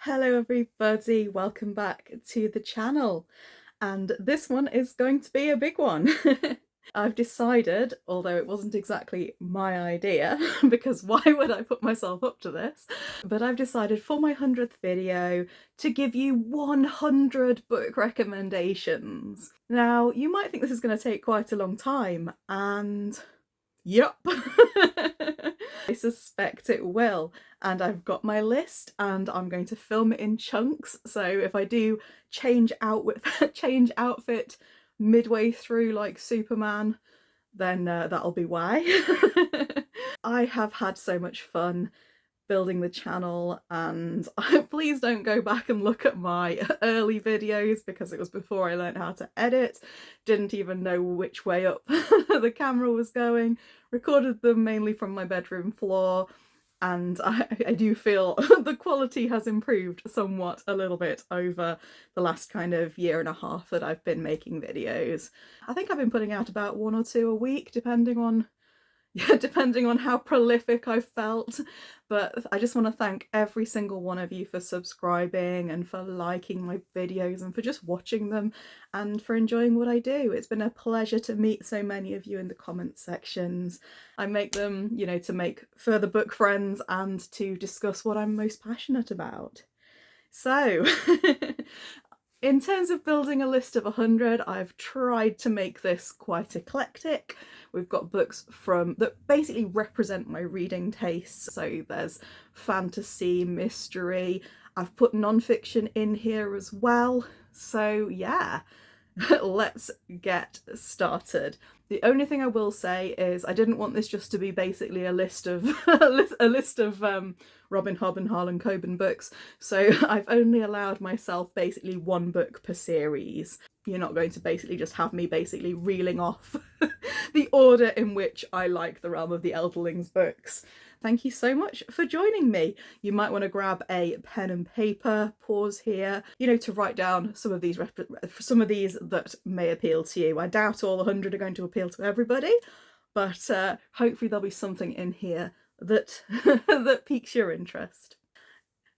Hello everybody, welcome back to the channel, and this one is going to be a big one. I've decided, although it wasn't exactly my idea, because why would I put myself up to this, but I've decided for my 100th video to give you 100 book recommendations. Now, you might think this is going to take quite a long time, and yep. I suspect it will, and I've got my list and I'm going to film it in chunks, so if I do change outfit midway through like Superman, then that'll be why. I have had so much fun building the channel, and please don't go back and look at my early videos because it was before I learned how to edit, didn't even know which way up the camera was going, recorded them mainly from my bedroom floor, and I do feel the quality has improved somewhat a little bit over the last kind of year and a half that I've been making videos. I think I've been putting out about one or two a week depending on how prolific I felt, but I just want to thank every single one of you for subscribing and for liking my videos and for just watching them and for enjoying what I do. It's been a pleasure to meet so many of you in the comment sections. I make them, to make further book friends and to discuss what I'm most passionate about. So, in terms of building a list of 100, I've tried to make this quite eclectic. We've got books that basically represent my reading tastes. So there's fantasy, mystery. I've put non-fiction in here as well. So yeah, let's get started. The only thing I will say is I didn't want this just to be basically a list of Robin Hobb and Harlan Coben books, so I've only allowed myself basically one book per series. You're not going to basically just have me basically reeling off the order in which I like the Realm of the Elderlings books. Thank you so much for joining me. You might want to grab a pen and paper, pause here, to write down some of these that may appeal to you. I doubt all 100 are going to appeal to everybody, but hopefully there'll be something in here that that piques your interest.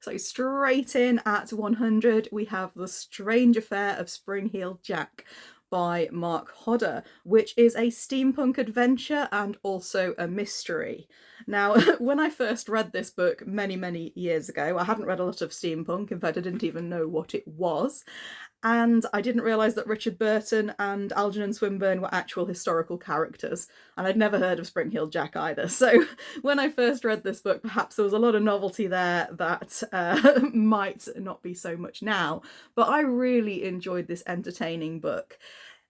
So straight in at 100 we have The Strange Affair of Spring-Heeled Jack by Mark Hodder, which is a steampunk adventure and also a mystery. Now, when I first read this book many years ago, I hadn't read a lot of steampunk. In fact, I didn't even know what it was. And I didn't realise that Richard Burton and Algernon Swinburne were actual historical characters. And I'd never heard of Spring-Heeled Jack either. So when I first read this book, perhaps there was a lot of novelty there that might not be so much now. But I really enjoyed this entertaining book.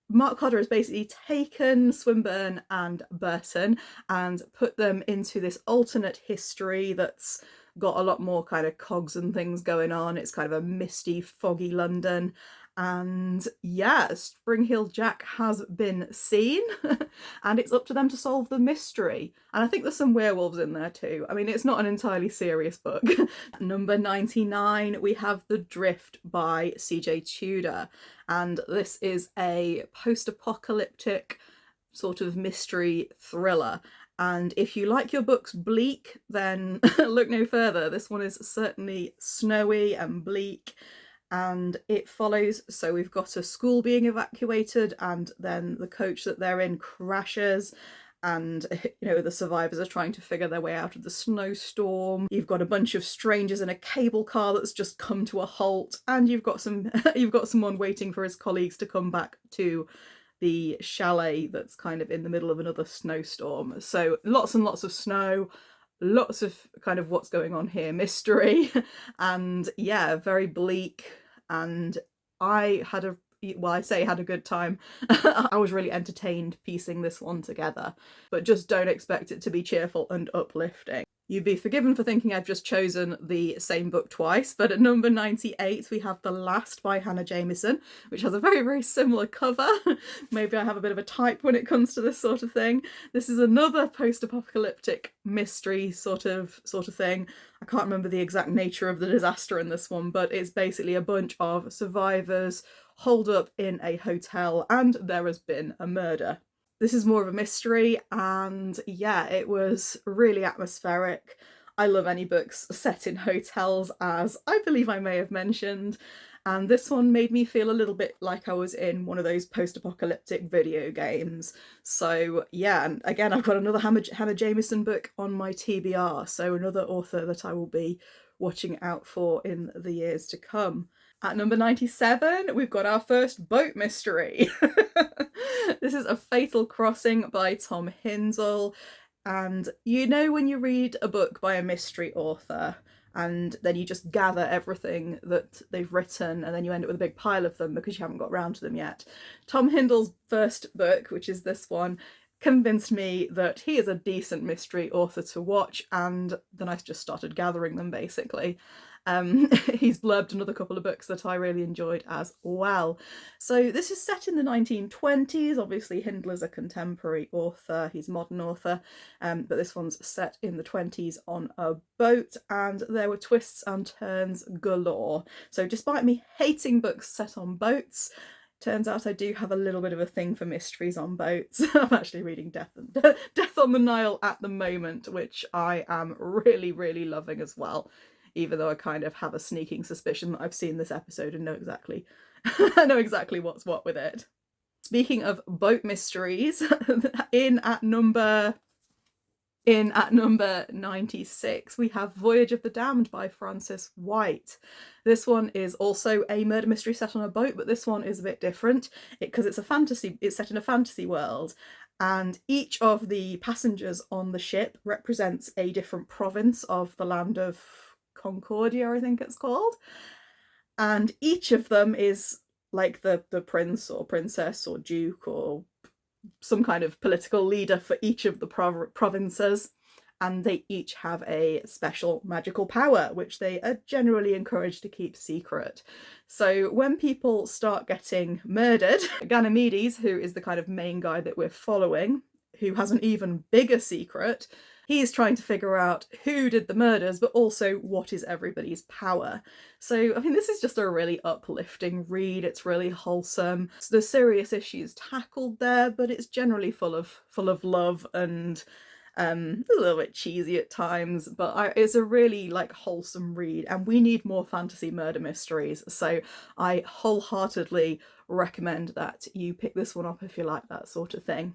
Mark Hodder has basically taken Swinburne and Burton and put them into this alternate history that's got a lot more kind of cogs and things going on. It's kind of a misty, foggy London. And yeah, Spring-Heeled Jack has been seen and it's up to them to solve the mystery. And I think there's some werewolves in there too. I mean, it's not an entirely serious book. Number 99, we have The Drift by C.J. Tudor. And this is a post-apocalyptic sort of mystery thriller. And if you like your books bleak, then look no further. This one is certainly snowy and bleak, and it follows, so we've got a school being evacuated and then the coach that they're in crashes, and the survivors are trying to figure their way out of the snowstorm. You've got a bunch of strangers in a cable car that's just come to a halt, and you've got someone waiting for his colleagues to come back to the chalet that's kind of in the middle of another snowstorm. So lots and lots of snow, lots of kind of what's going on here mystery, and yeah, very bleak. And I had a good time. I was really entertained piecing this one together, but just don't expect it to be cheerful and uplifting. You'd be forgiven for thinking I've just chosen the same book twice, but at number 98 we have The Last by Hannah Jameson, which has a very similar cover. Maybe I have a bit of a type when it comes to this sort of thing. This is another post-apocalyptic mystery sort of thing. I can't remember the exact nature of the disaster in this one, but it's basically a bunch of survivors holed up in a hotel and there has been a murder. This is more of a mystery, and yeah, it was really atmospheric. I love any books set in hotels, as I believe I may have mentioned, and this one made me feel a little bit like I was in one of those post-apocalyptic video games. So yeah, and again, I've got another Hannah Jameson book on my TBR, so another author that I will be watching out for in the years to come. At number 97, we've got our first boat mystery. This is A Fatal Crossing by Tom Hindle. And you know when you read a book by a mystery author and then you just gather everything that they've written and then you end up with a big pile of them because you haven't got round to them yet. Tom Hindle's first book, which is this one, convinced me that he is a decent mystery author to watch, and then I just started gathering them basically. He's blurbed another couple of books that I really enjoyed as well. So this is set in the 1920s. Obviously Hindler's a contemporary author, he's a modern author, but this one's set in the 20s on a boat, and there were twists and turns galore. So despite me hating books set on boats, turns out I do have a little bit of a thing for mysteries on boats. I'm actually reading Death on the Nile at the moment, which I am really, really loving as well, even though I kind of have a sneaking suspicion that I've seen this episode and know exactly what's what with it. Speaking of boat mysteries, in at number 96, we have Voyage of the Damned by Frances White. This one is also a murder mystery set on a boat, but this one is a bit different because it's set in a fantasy world, and each of the passengers on the ship represents a different province of the land of Concordia, I think it's called, and each of them is like the prince or princess or duke or some kind of political leader for each of the provinces, and they each have a special magical power which they are generally encouraged to keep secret. So when people start getting murdered, Ganymedes, who is the kind of main guy that we're following, who has an even bigger secret, he's trying to figure out who did the murders, but also what is everybody's power. So, I mean, this is just a really uplifting read. It's really wholesome. There's serious issues tackled there, but it's generally full of love and a little bit cheesy at times, but it's a really like wholesome read, and we need more fantasy murder mysteries. So I wholeheartedly recommend that you pick this one up if you like that sort of thing.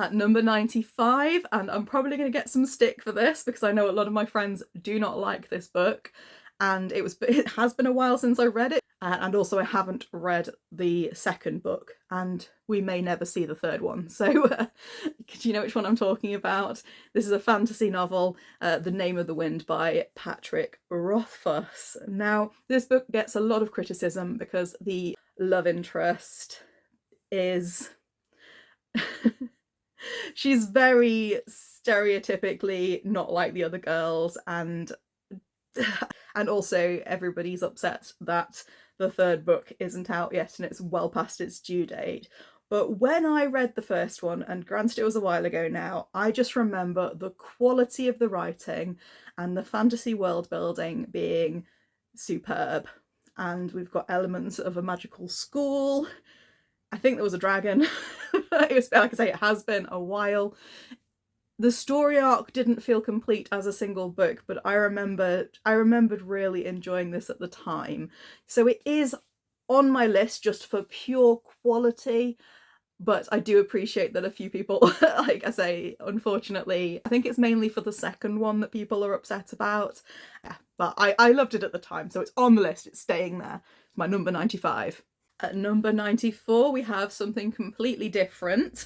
At number 95, and I'm probably going to get some stick for this because I know a lot of my friends do not like this book, and it has been a while since I read it, and also I haven't read the second book, and we may never see the third one. So do you know which one I'm talking about? This is a fantasy novel, The Name of the Wind by Patrick Rothfuss. Now, this book gets a lot of criticism because the love interest is she's very stereotypically not like the other girls, and also everybody's upset that the third book isn't out yet and it's well past its due date. But when I read the first one, and granted it was a while ago now, I just remember the quality of the writing and the fantasy world building being superb. And we've got elements of a magical school. I think there was a dragon. It was, like I say, it has been a while. The story arc didn't feel complete as a single book, but I remembered really enjoying this at the time. So it is on my list just for pure quality, but I do appreciate that a few people, like I say, unfortunately, I think it's mainly for the second one that people are upset about. Yeah, but I loved it at the time, so it's on the list, it's staying there. It's my number 95. At number 94, we have something completely different.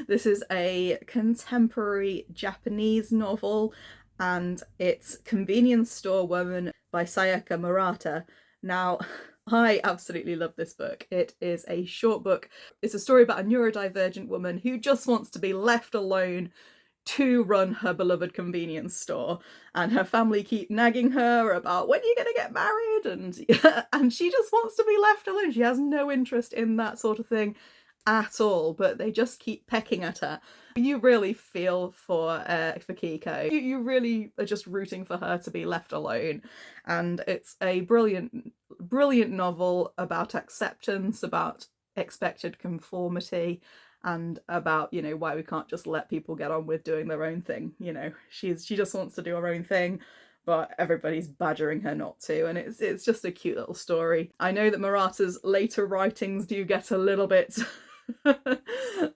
This is a contemporary Japanese novel, and it's Convenience Store Woman by Sayaka Murata. Now, I absolutely love this book. It is a short book. It's a story about a neurodivergent woman who just wants to be left alone to run her beloved convenience store, and her family keep nagging her about when are you going to get married, and she just wants to be left alone. She has no interest in that sort of thing at all, but they just keep pecking at her. You really feel for Kiko. You really are just rooting for her to be left alone, and it's a brilliant novel about acceptance, about expected conformity, and about, you know, why we can't just let people get on with doing their own thing. You know, she just wants to do her own thing, but everybody's badgering her not to, and it's just a cute little story. I know that Murata's later writings do get a little bit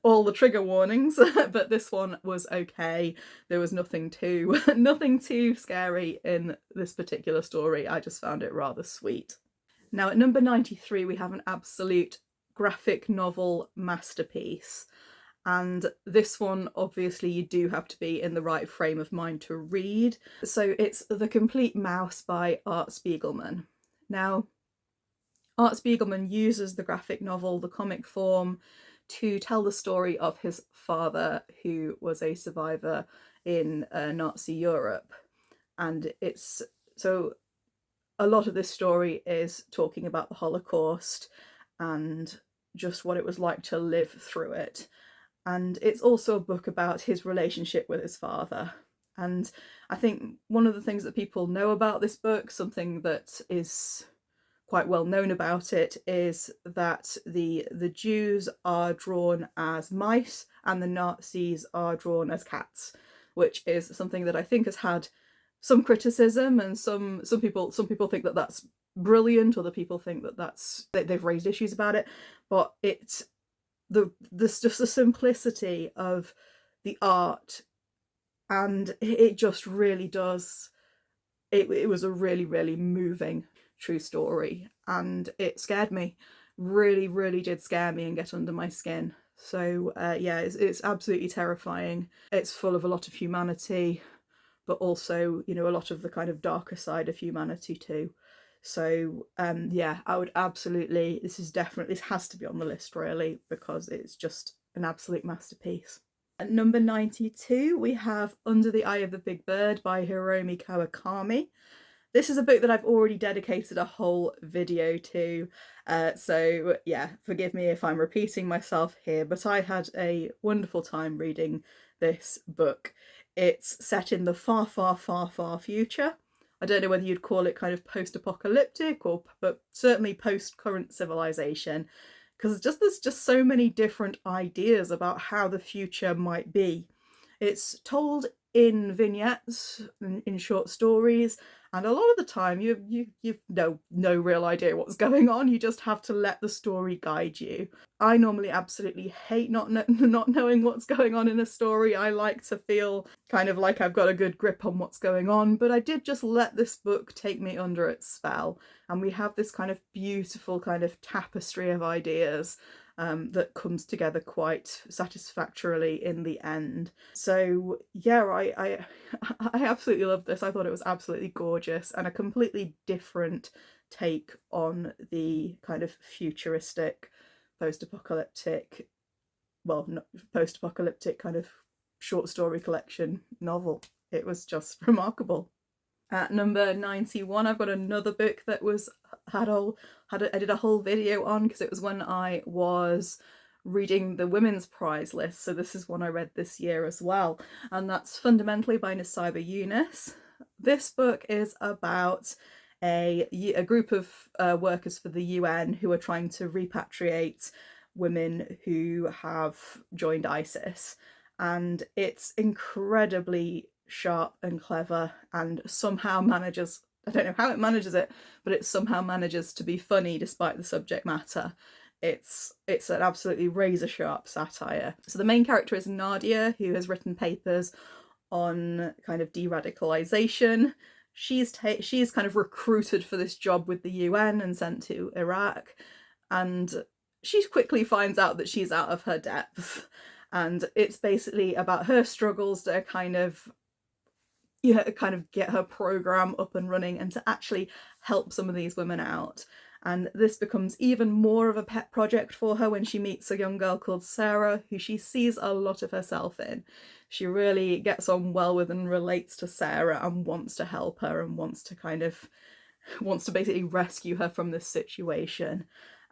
all the trigger warnings, but this one was okay. There was nothing too nothing too scary in this particular story. I just found it rather sweet. Now at number 93 we have an absolute graphic novel masterpiece, and this one obviously you do have to be in the right frame of mind to read. So it's The Complete Mouse by Art Spiegelman. Now Art Spiegelman uses the graphic novel, the comic form, to tell the story of his father, who was a survivor in Nazi Europe. And it's so a lot of this story is talking about the Holocaust and just what it was like to live through it. And it's also a book about his relationship with his father. And I think one of the things that people know about this book, something that is quite well known about it, is that the Jews are drawn as mice and the Nazis are drawn as cats, which is something that I think has had some criticism, and some people think that that's brilliant, other people think that they've raised issues about it, but it's just the simplicity of the art, and it just really does. It was a really, really moving true story, and it scared me. Really, really did scare me and get under my skin. So yeah, it's absolutely terrifying. It's full of a lot of humanity, but also, you know, a lot of the kind of darker side of humanity too. So yeah, I would absolutely, this has to be on the list really, because it's just an absolute masterpiece. At number 92 we have Under the Eye of the Big Bird by Hiromi Kawakami. This is a book that I've already dedicated a whole video to, so yeah, forgive me if I'm repeating myself here, but I had a wonderful time reading this book. It's set in the far, far, far, far future. I don't know whether you'd call it kind of post-apocalyptic, but certainly post-current civilization, because there's just so many different ideas about how the future might be. It's told in vignettes, in short stories, and a lot of the time you've no real idea what's going on. You just have to let the story guide you. I normally absolutely hate not knowing what's going on in a story. I like to feel kind of like I've got a good grip on what's going on, but I did just let this book take me under its spell, and we have this kind of beautiful kind of tapestry of ideas that comes together quite satisfactorily in the end. So yeah, I absolutely love this. I thought it was absolutely gorgeous and a completely different take on the kind of futuristic, post-apocalyptic kind of short story collection novel. It was just remarkable. At number 91 I've got another book that I did a whole video on, because it was when I was reading the Women's Prize list, so this is one I read this year as well, and that's Fundamentally by Nusaybah Yunus. This book is about a group of workers for the UN who are trying to repatriate women who have joined ISIS, and it's incredibly sharp and clever, and somehow manages, I don't know how it manages it, but it somehow manages to be funny despite the subject matter. It's an absolutely razor sharp satire. So the main character is Nadia, who has written papers on kind of de-radicalization. She's kind of recruited for this job with the UN and sent to Iraq, and she quickly finds out that she's out of her depth, and it's basically about her struggles to kind of get her program up and running and to actually help some of these women out. And this becomes even more of a pet project for her when she meets a young girl called Sarah, who she sees a lot of herself in. She really gets on well with and relates to Sarah and wants to help her and wants to basically rescue her from this situation.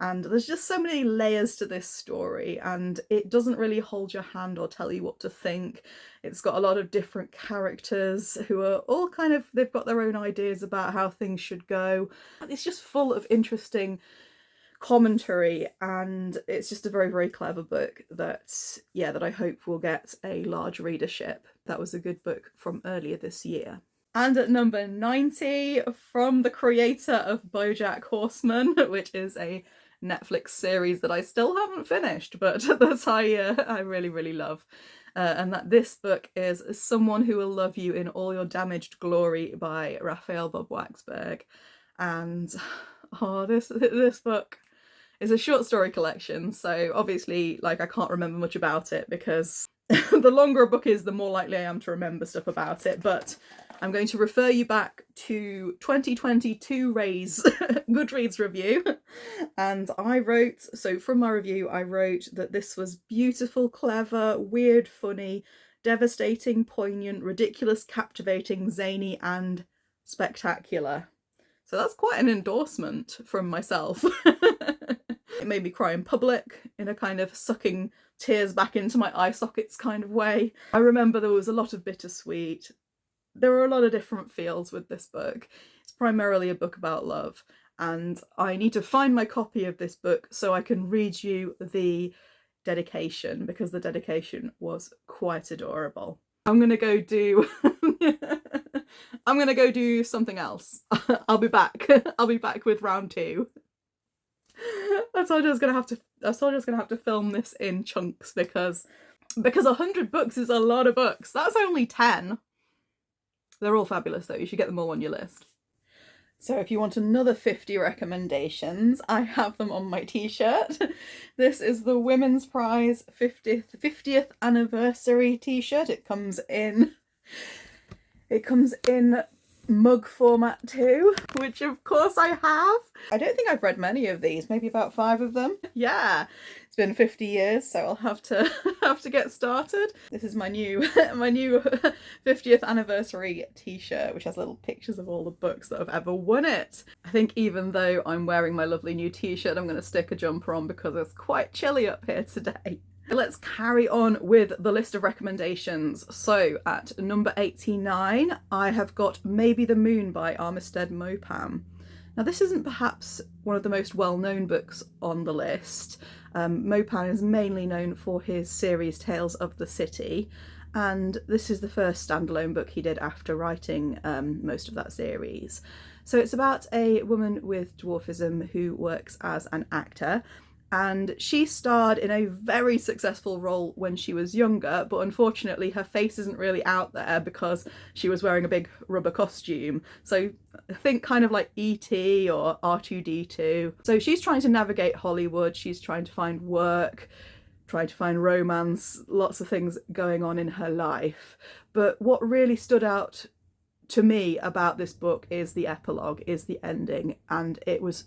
And there's just so many layers to this story, and it doesn't really hold your hand or tell you what to think. It's got a lot of different characters who are all they've got their own ideas about how things should go. It's just full of interesting commentary, and it's just a very, very clever book that, yeah, that I hope will get a large readership. That was a good book from earlier this year. And at number 90, from the creator of BoJack Horseman, which is a Netflix series that I still haven't finished, but that I really, really love. And that this book is Someone Who Will Love You in All Your Damaged Glory by Raphael Bob Waxberg. And this book is a short story collection, so obviously, like, I can't remember much about it because the longer a book is, the more likely I am to remember stuff about it, but I'm going to refer you back to 2022 Ray's Goodreads review, and from my review, I wrote that this was beautiful, clever, weird, funny, devastating, poignant, ridiculous, captivating, zany, and spectacular. So that's quite an endorsement from myself. It made me cry in public in a kind of sucking tears back into my eye sockets kind of way. I remember there was a lot of bittersweet. There were a lot of different feels with this book. It's primarily a book about love, and I need to find my copy of this book so I can read you the dedication, because the dedication was quite adorable. I'm gonna go do something else. I'll be back. I'll be back with round 2. I told you I was gonna have to film this in chunks because 100 books is a lot of books. That's only 10. They're all fabulous though. You should get them all on your list. So if you want another 50 recommendations, I have them on my t-shirt. This is the Women's Prize 50th anniversary t-shirt. It comes in mug format too, which of course I have. I don't think I've read many of these, maybe about 5 of them. Yeah, it's been 50 years, so I'll have to get started. This is my new 50th anniversary t-shirt, which has little pictures of all the books that have ever won it. I think even though I'm wearing my lovely new t-shirt, I'm going to stick a jumper on because it's quite chilly up here today. Let's carry on with the list of recommendations. So at number 89, I have got Maybe the Moon by Armistead Maupin. Now this isn't perhaps one of the most well-known books on the list. Maupin is mainly known for his series Tales of the City, and this is the first standalone book he did after writing most of that series. So it's about a woman with dwarfism who works as an actor, and she starred in a very successful role when she was younger, but unfortunately her face isn't really out there because she was wearing a big rubber costume. So I think kind of like E.T. or R2-D2. So she's trying to navigate Hollywood, she's trying to find work, trying to find romance, lots of things going on in her life. But what really stood out to me about this book is the epilogue, is the ending, and it was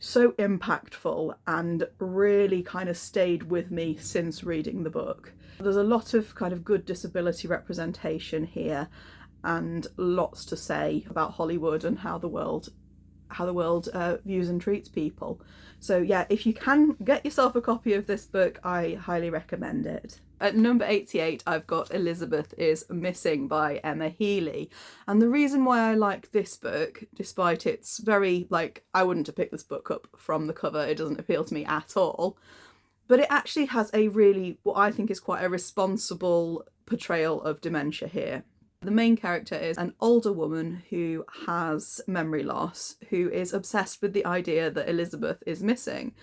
so impactful and really kind of stayed with me since reading the book. There's a lot of kind of good disability representation here and lots to say about Hollywood and how the world views and treats people. So yeah, if you can get yourself a copy of this book, I highly recommend it. At number 88, I've got Elizabeth is Missing by Emma Healy. And the reason why I like this book, despite it's very, like, I wouldn't have picked this book up from the cover, it doesn't appeal to me at all, but it actually has a really, what I think is quite a responsible portrayal of dementia here. The main character is an older woman who has memory loss, who is obsessed with the idea that Elizabeth is missing.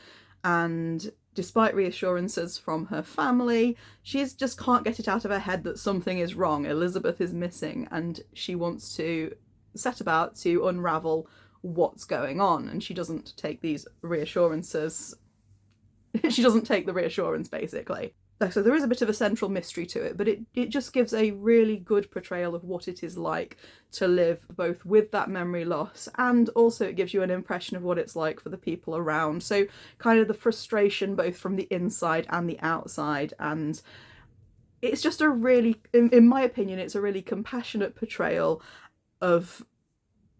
And despite reassurances from her family, she just can't get it out of her head that something is wrong. Elizabeth is missing, and she wants to set about to unravel what's going on. And she doesn't take these reassurances. She doesn't take the reassurance, basically. So there is a bit of a central mystery to it, but it just gives a really good portrayal of what it is like to live both with that memory loss, and also it gives you an impression of what it's like for the people around. So kind of the frustration both from the inside and the outside, and it's just a really, in my opinion, it's a really compassionate portrayal of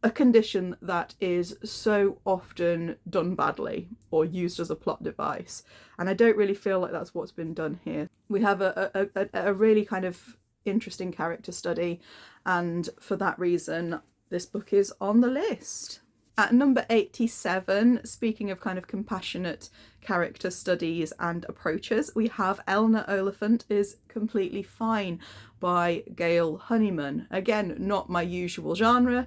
a condition that is so often done badly or used as a plot device, and I don't really feel like that's what's been done here. We have a really kind of interesting character study, and for that reason this book is on the list. At number 87, speaking of kind of compassionate character studies and approaches, we have Eleanor Oliphant is Completely Fine by Gail Honeyman. Again, not my usual genre,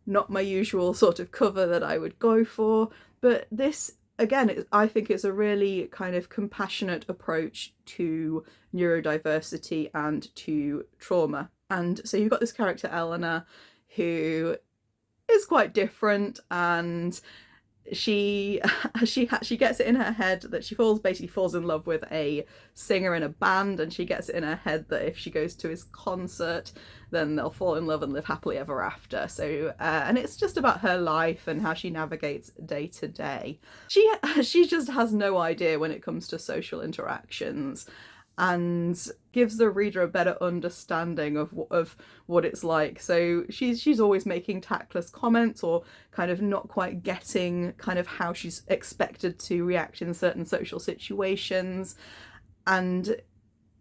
not my usual sort of cover that I would go for, but this, again, I think it's a really kind of compassionate approach to neurodiversity and to trauma. And so you've got this character, Eleanor, who is quite different, and she gets it in her head that she basically falls in love with a singer in a band, and she gets it in her head that if she goes to his concert then they'll fall in love and live happily ever after. So and it's just about her life and how she navigates day to day. She just has no idea when it comes to social interactions, and gives the reader a better understanding of what it's like. So she's always making tactless comments, or kind of not quite getting kind of how she's expected to react in certain social situations. And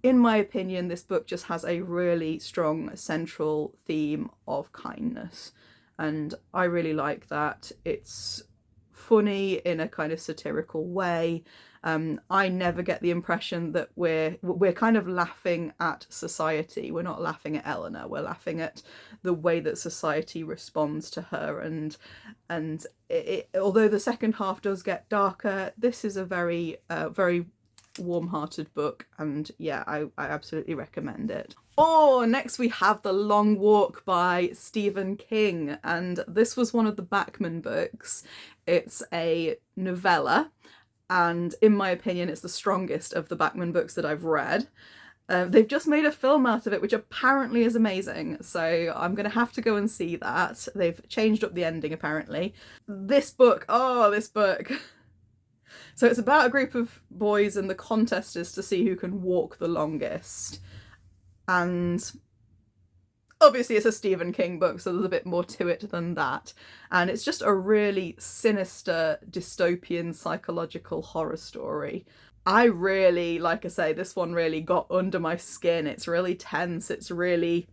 in my opinion, this book just has a really strong central theme of kindness, and I really like that. It's funny in a kind of satirical way. I never get the impression that we're kind of laughing at society. We're not laughing at Eleanor. We're laughing at the way that society responds to her. And although the second half does get darker, this is a very very warm-hearted book, and yeah, I absolutely recommend it. Oh, next we have The Long Walk by Stephen King, and this was one of the Bachman books. It's a novella, and in my opinion it's the strongest of the Bachman books that I've read. They've just made a film out of it, which apparently is amazing, so I'm going to have to go and see that. They've changed up the ending apparently. This book, so it's about a group of boys, and the contest is to see who can walk the longest. And obviously it's a Stephen King book, so there's a bit more to it than that. And it's just a really sinister, dystopian, psychological horror story. I really, like I say, this one really got under my skin. It's really tense, it's really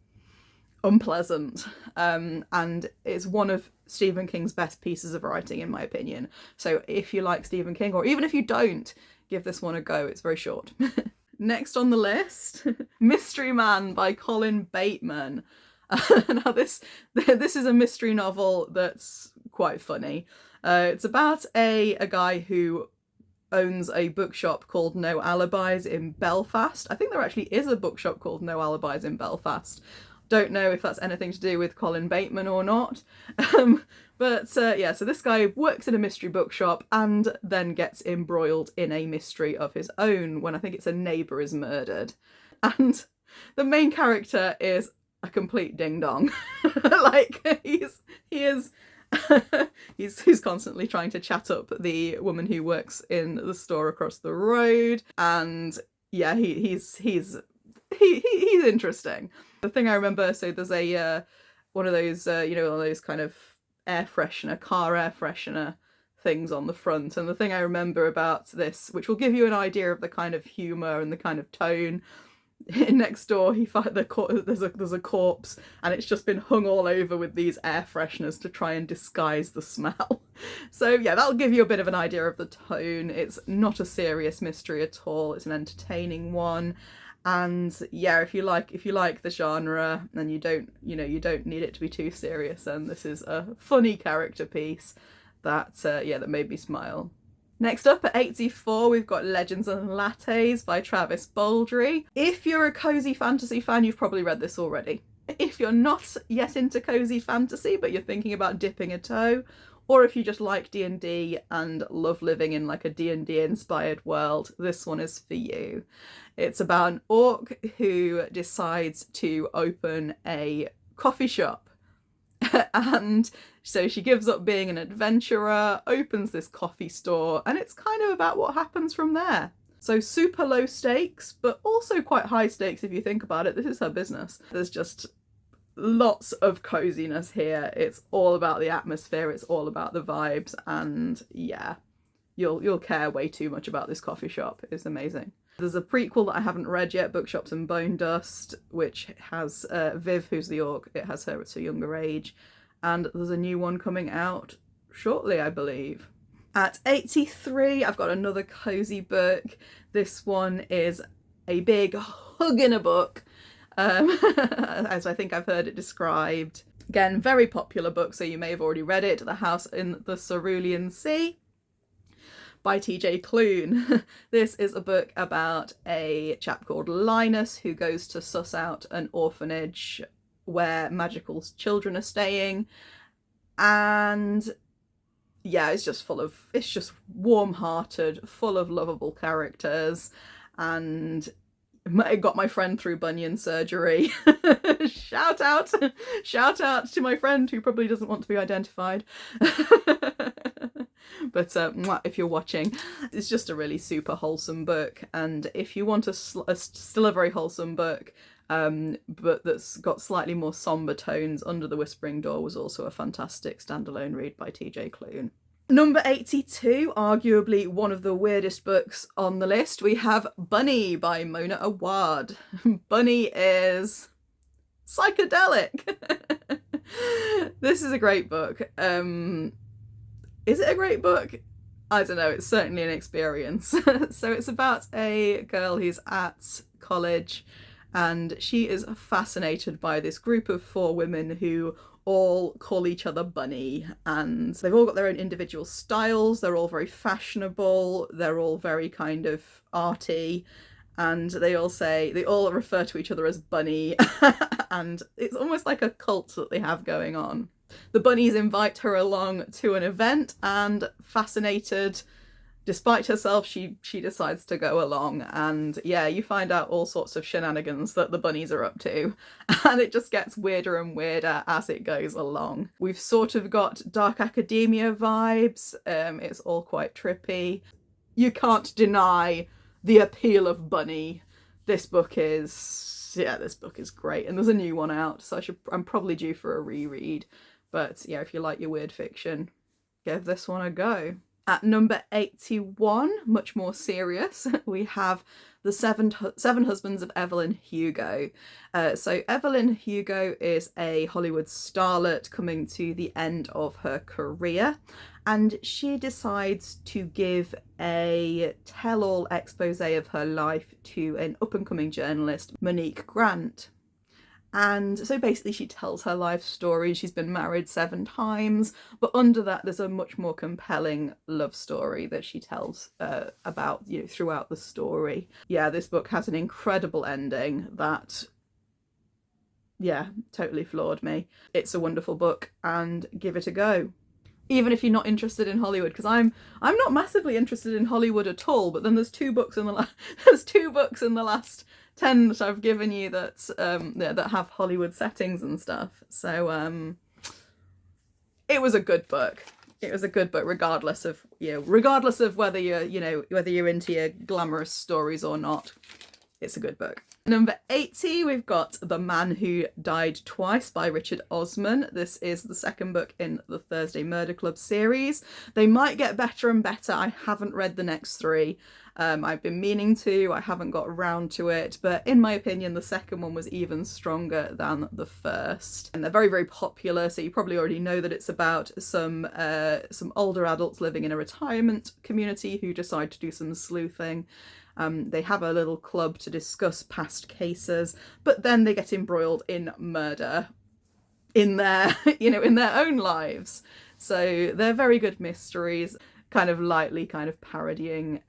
unpleasant, and it's one of Stephen King's best pieces of writing in my opinion. So if you like Stephen King, or even if you don't, give this one a go. It's very short. Next on the list, Mystery Man by Colin Bateman. Now this is a mystery novel that's quite funny. It's about a guy who owns a bookshop called No Alibis in Belfast. I think there actually is a bookshop called No Alibis in Belfast. Don't know if that's anything to do with Colin Bateman or not. But yeah, so this guy works in a mystery bookshop and then gets embroiled in a mystery of his own when I think it's a neighbour is murdered. And the main character is a complete ding-dong. Like, he's constantly trying to chat up the woman who works in the store across the road. And yeah, he's interesting. The thing I remember, so there's a one of those one of those kind of car air freshener things on the front, and the thing I remember about this, which will give you an idea of the kind of humour and the kind of tone, next door there's a corpse, and it's just been hung all over with these air fresheners to try and disguise the smell. So yeah, that'll give you a bit of an idea of the tone. It's not a serious mystery at all, it's an entertaining one. And yeah, if you like the genre and you don't need it to be too serious, then this is a funny character piece that that made me smile. Next up at 84, we've got Legends and Lattes by Travis Baldree. If you're a cozy fantasy fan, you've probably read this already. If you're not yet into cozy fantasy, but you're thinking about dipping a toe, or if you just like D&D and love living in like a D&D inspired world, this one is for you. It's about an orc who decides to open a coffee shop. And so she gives up being an adventurer, opens this coffee store, and it's kind of about what happens from there. So super low stakes, but also quite high stakes if you think about it. This is her business. There's just lots of coziness here. It's all about the atmosphere, it's all about the vibes, and yeah, you'll care way too much about this coffee shop. It's amazing. There's a prequel that I haven't read yet, Bookshops and Bone Dust, which has Viv, who's the orc. It has her at a younger age. And there's a new one coming out shortly, I believe. At 83, I've got another cozy book. This one is a big hug in a book, as I think I've heard it described. Again, very popular book, so you may have already read it, The House in the Cerulean Sea by T.J. Klune. This is a book about a chap called Linus who goes to suss out an orphanage where magical children are staying, and yeah, it's just warm-hearted, full of lovable characters, and it got my friend through bunion surgery. Shout out to my friend who probably doesn't want to be identified. But if you're watching, it's just a really super wholesome book, and if you want still a very wholesome book, but that's got slightly more somber tones, Under the Whispering Door was also a fantastic standalone read by T.J. Klune. Number 82, arguably one of the weirdest books on the list, we have Bunny by Mona Awad. Bunny is psychedelic. This is a great book. Is it a great book? I don't know, it's certainly an experience. So it's about a girl who's at college, and she is fascinated by this group of 4 women who all call each other Bunny, and they've all got their own individual styles. They're all very fashionable, they're all very kind of arty, and they all refer to each other as Bunny. And it's almost like a cult that they have going on. The bunnies invite her along to an event, and fascinated despite herself, she decides to go along, and yeah, you find out all sorts of shenanigans that the bunnies are up to, and it just gets weirder and weirder as it goes along. We've sort of got dark academia vibes, it's all quite trippy. You can't deny the appeal of Bunny. This book is great, and there's a new one out, so I'm probably due for a reread. But yeah, if you like your weird fiction, give this one a go. At number 81, much more serious, we have The Seven Husbands of Evelyn Hugo. So Evelyn Hugo is a Hollywood starlet coming to the end of her career, and she decides to give a tell-all expose of her life to an up-and-coming journalist, Monique Grant. And so basically she tells her life story. She's been married 7 times, but under that there's a much more compelling love story that she tells about, throughout the story. Yeah, this book has an incredible ending that, totally floored me. It's a wonderful book, and give it a go. Even if you're not interested in Hollywood, because I'm not massively interested in Hollywood at all, but then there's 2 books in the last 10 that I've given you that have Hollywood settings and stuff. So it was a good book. It was a good book, regardless of whether you're into your glamorous stories or not. It's a good book. Number 80, we've got The Man Who Died Twice by Richard Osman. This is the 2nd book in the Thursday Murder Club series. They might get better and better. I haven't read the next 3. I've been meaning to, I haven't got around to it, but in my opinion the 2nd one was even stronger than the 1st. And they're very, very popular, so you probably already know that it's about some older adults living in a retirement community who decide to do some sleuthing. They have a little club to discuss past cases, but then they get embroiled in murder in their own lives. So they're very good mysteries, kind of lightly parodying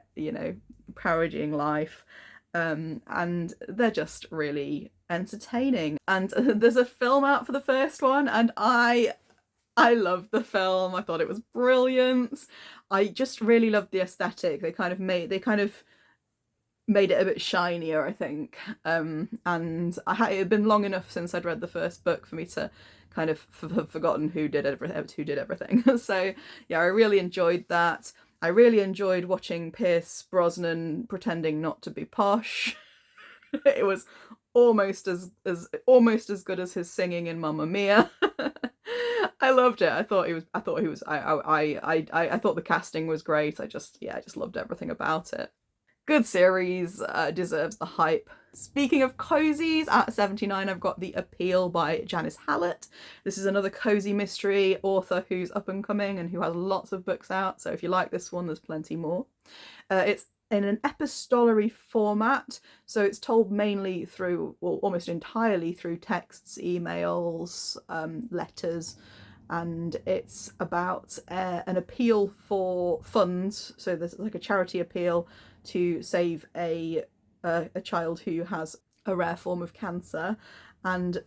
life, and they're just really entertaining. And there's a film out for the first one, and I loved the film. I thought it was brilliant. I just really loved the aesthetic. They kind of made it a bit shinier, I think. And it had been long enough since I'd read the first book for me to kind of have forgotten who did everything. So yeah, I really enjoyed that. I really enjoyed watching Pierce Brosnan pretending not to be posh. It was almost as good as his singing in Mamma Mia. I loved it. I thought the casting was great. I just loved everything about it. Good series, deserves the hype. Speaking of cozies, at 79 I've got The Appeal by Janice Hallett. This is another cozy mystery author who's up and coming and who has lots of books out, so if you like this one, there's plenty more. It's in an epistolary format, so it's told mainly through, well, almost entirely through texts, emails, letters, and it's about an appeal for funds. So there's like a charity appeal to save a child who has a rare form of cancer, and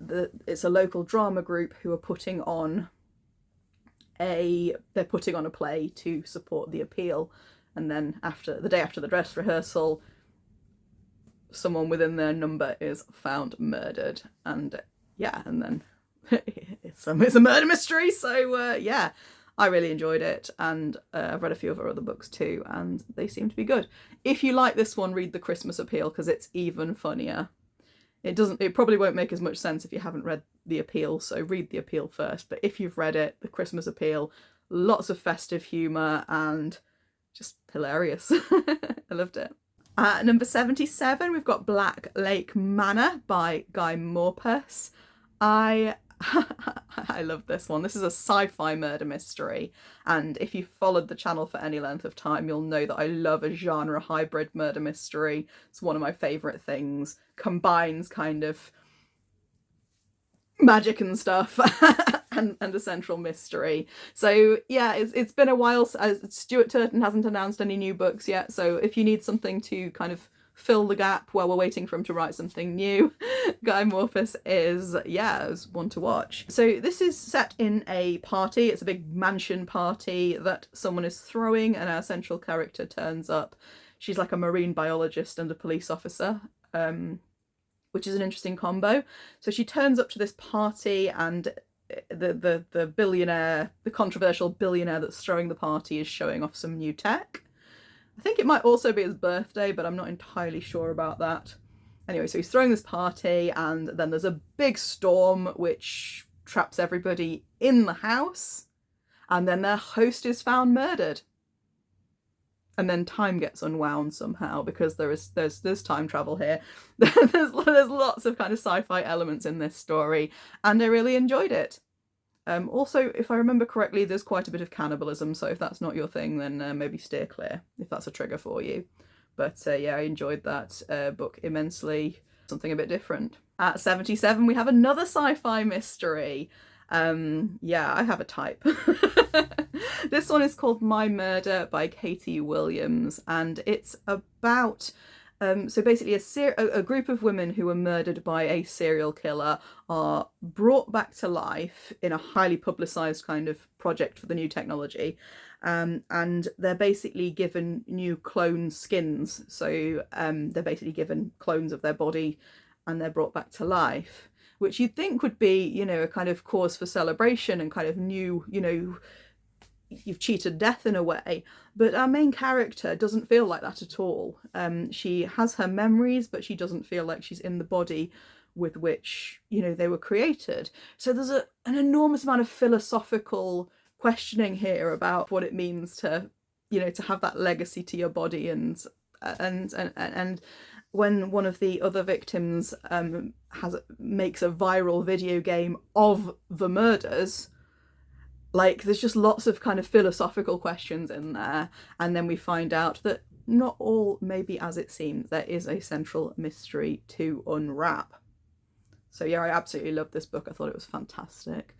it's a local drama group who are putting on a play to support the appeal. And then the day after the dress rehearsal, someone within their number is found murdered, and then it's a murder mystery. So yeah, I really enjoyed it, and I've read a few of her other books too, and they seem to be good. If you like this one, read The Christmas Appeal, because it's even funnier. It probably won't make as much sense if you haven't read The Appeal, so read The Appeal first. But if you've read it, The Christmas Appeal, lots of festive humour and just hilarious. I loved it. At number 77, we've got Black Lake Manor by Guy Morpus. I love this one. This is a sci-fi murder mystery, and if you've followed the channel for any length of time, you'll know that I love a genre hybrid murder mystery. It's one of my favourite things. Combines kind of magic and stuff and a central mystery. So yeah, it's been a while. Stuart Turton hasn't announced any new books yet, so if you need something to kind of fill the gap while we're waiting for him to write something new, Guy Morpus is one to watch. So this is set in a party. It's a big mansion party that someone is throwing, and our central character turns up. She's like a marine biologist and a police officer, which is an interesting combo. So she turns up to this party, and the billionaire, the controversial billionaire that's throwing the party, is showing off some new tech. I think it might also be his birthday, but I'm not entirely sure about that. Anyway, so he's throwing this party, and then there's a big storm which traps everybody in the house, and then their host is found murdered. And then time gets unwound somehow, because there's time travel here. there's lots of kind of sci-fi elements in this story, and I really enjoyed it. Also, if I remember correctly, there's quite a bit of cannibalism, so if that's not your thing, then maybe steer clear, if that's a trigger for you. But yeah, I enjoyed that book immensely. Something a bit different. At 77, we have another sci-fi mystery. Yeah, I have a type. This one is called My Murder by Katie Williams, and it's about so basically a group of women who were murdered by a serial killer are brought back to life in a highly publicised kind of project for the new technology, and they're basically given new clone skins. So they're basically given clones of their body, and they're brought back to life, which you'd think would be, you know, a kind of cause for celebration and kind of new, you know, you've cheated death in a way. But our main character doesn't feel like that at all. She has her memories, but she doesn't feel like she's in the body with which, you know, they were created. So there's an enormous amount of philosophical questioning here about what it means to, you know, to have that legacy to your body, and when one of the other victims makes a viral video game of the murders, like, there's just lots of kind of philosophical questions in there. And then we find out that not all may be as it seems. There is a central mystery to unwrap. So yeah, I absolutely loved this book. I thought it was fantastic.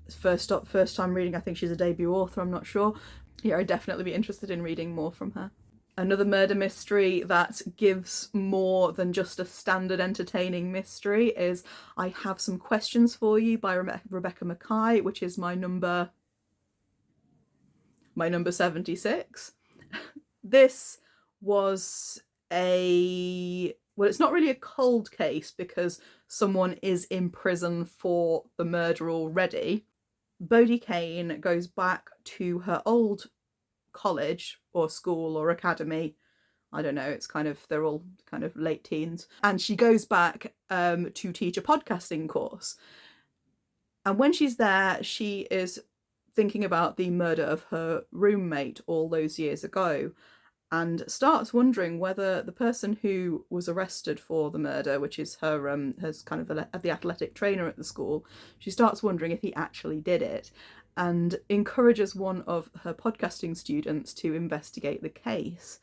First time reading. I think she's a debut author, I'm not sure. Yeah, I'd definitely be interested in reading more from her. Another murder mystery that gives more than just a standard entertaining mystery is I Have Some Questions for You by Rebecca Makkai, which is my number 76. This was it's not really a cold case because someone is in prison for the murder already. Bodie Kane goes back to her old college or school or academy, I don't know, it's kind of, they're all kind of late teens, and she goes back to teach a podcasting course. And when she's there, she is thinking about the murder of her roommate all those years ago, and starts wondering whether the person who was arrested for the murder, which is her kind of the athletic trainer at the school, she starts wondering if he actually did it, and encourages one of her podcasting students to investigate the case.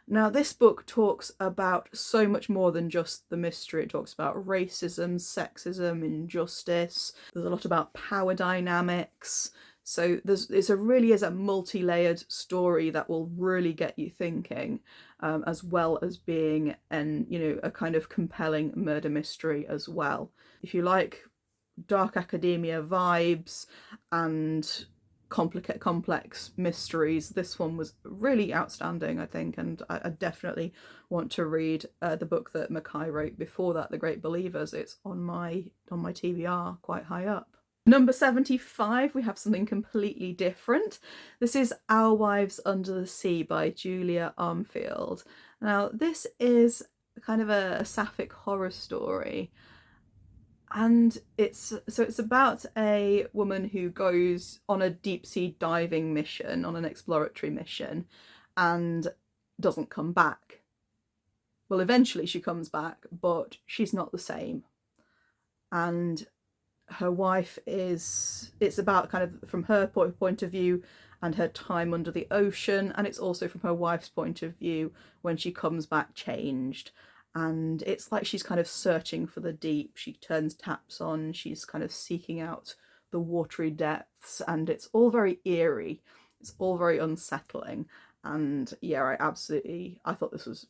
Now, this book talks about so much more than just the mystery. It talks about racism, sexism, injustice. There's a lot about power dynamics. So it really is a multi-layered story that will really get you thinking, as well as being a kind of compelling murder mystery as well. If you like dark academia vibes and complex mysteries, this one was really outstanding, I think, and I definitely want to read the book that Mackay wrote before that, The Great Believers. It's on my TBR quite high up. Number 75, we have something completely different. This is Our Wives Under the Sea by Julia Armfield. Now, this is kind of a sapphic horror story. And it's about a woman who goes on a deep sea diving mission, on an exploratory mission, and doesn't come back. Well, eventually she comes back, but she's not the same. And her wife it's about kind of from her point of view and her time under the ocean, and it's also from her wife's point of view when she comes back changed. And it's like she's kind of searching for the deep. She turns taps on, she's kind of seeking out the watery depths, and it's all very eerie. It's all very unsettling. And yeah, I thought this was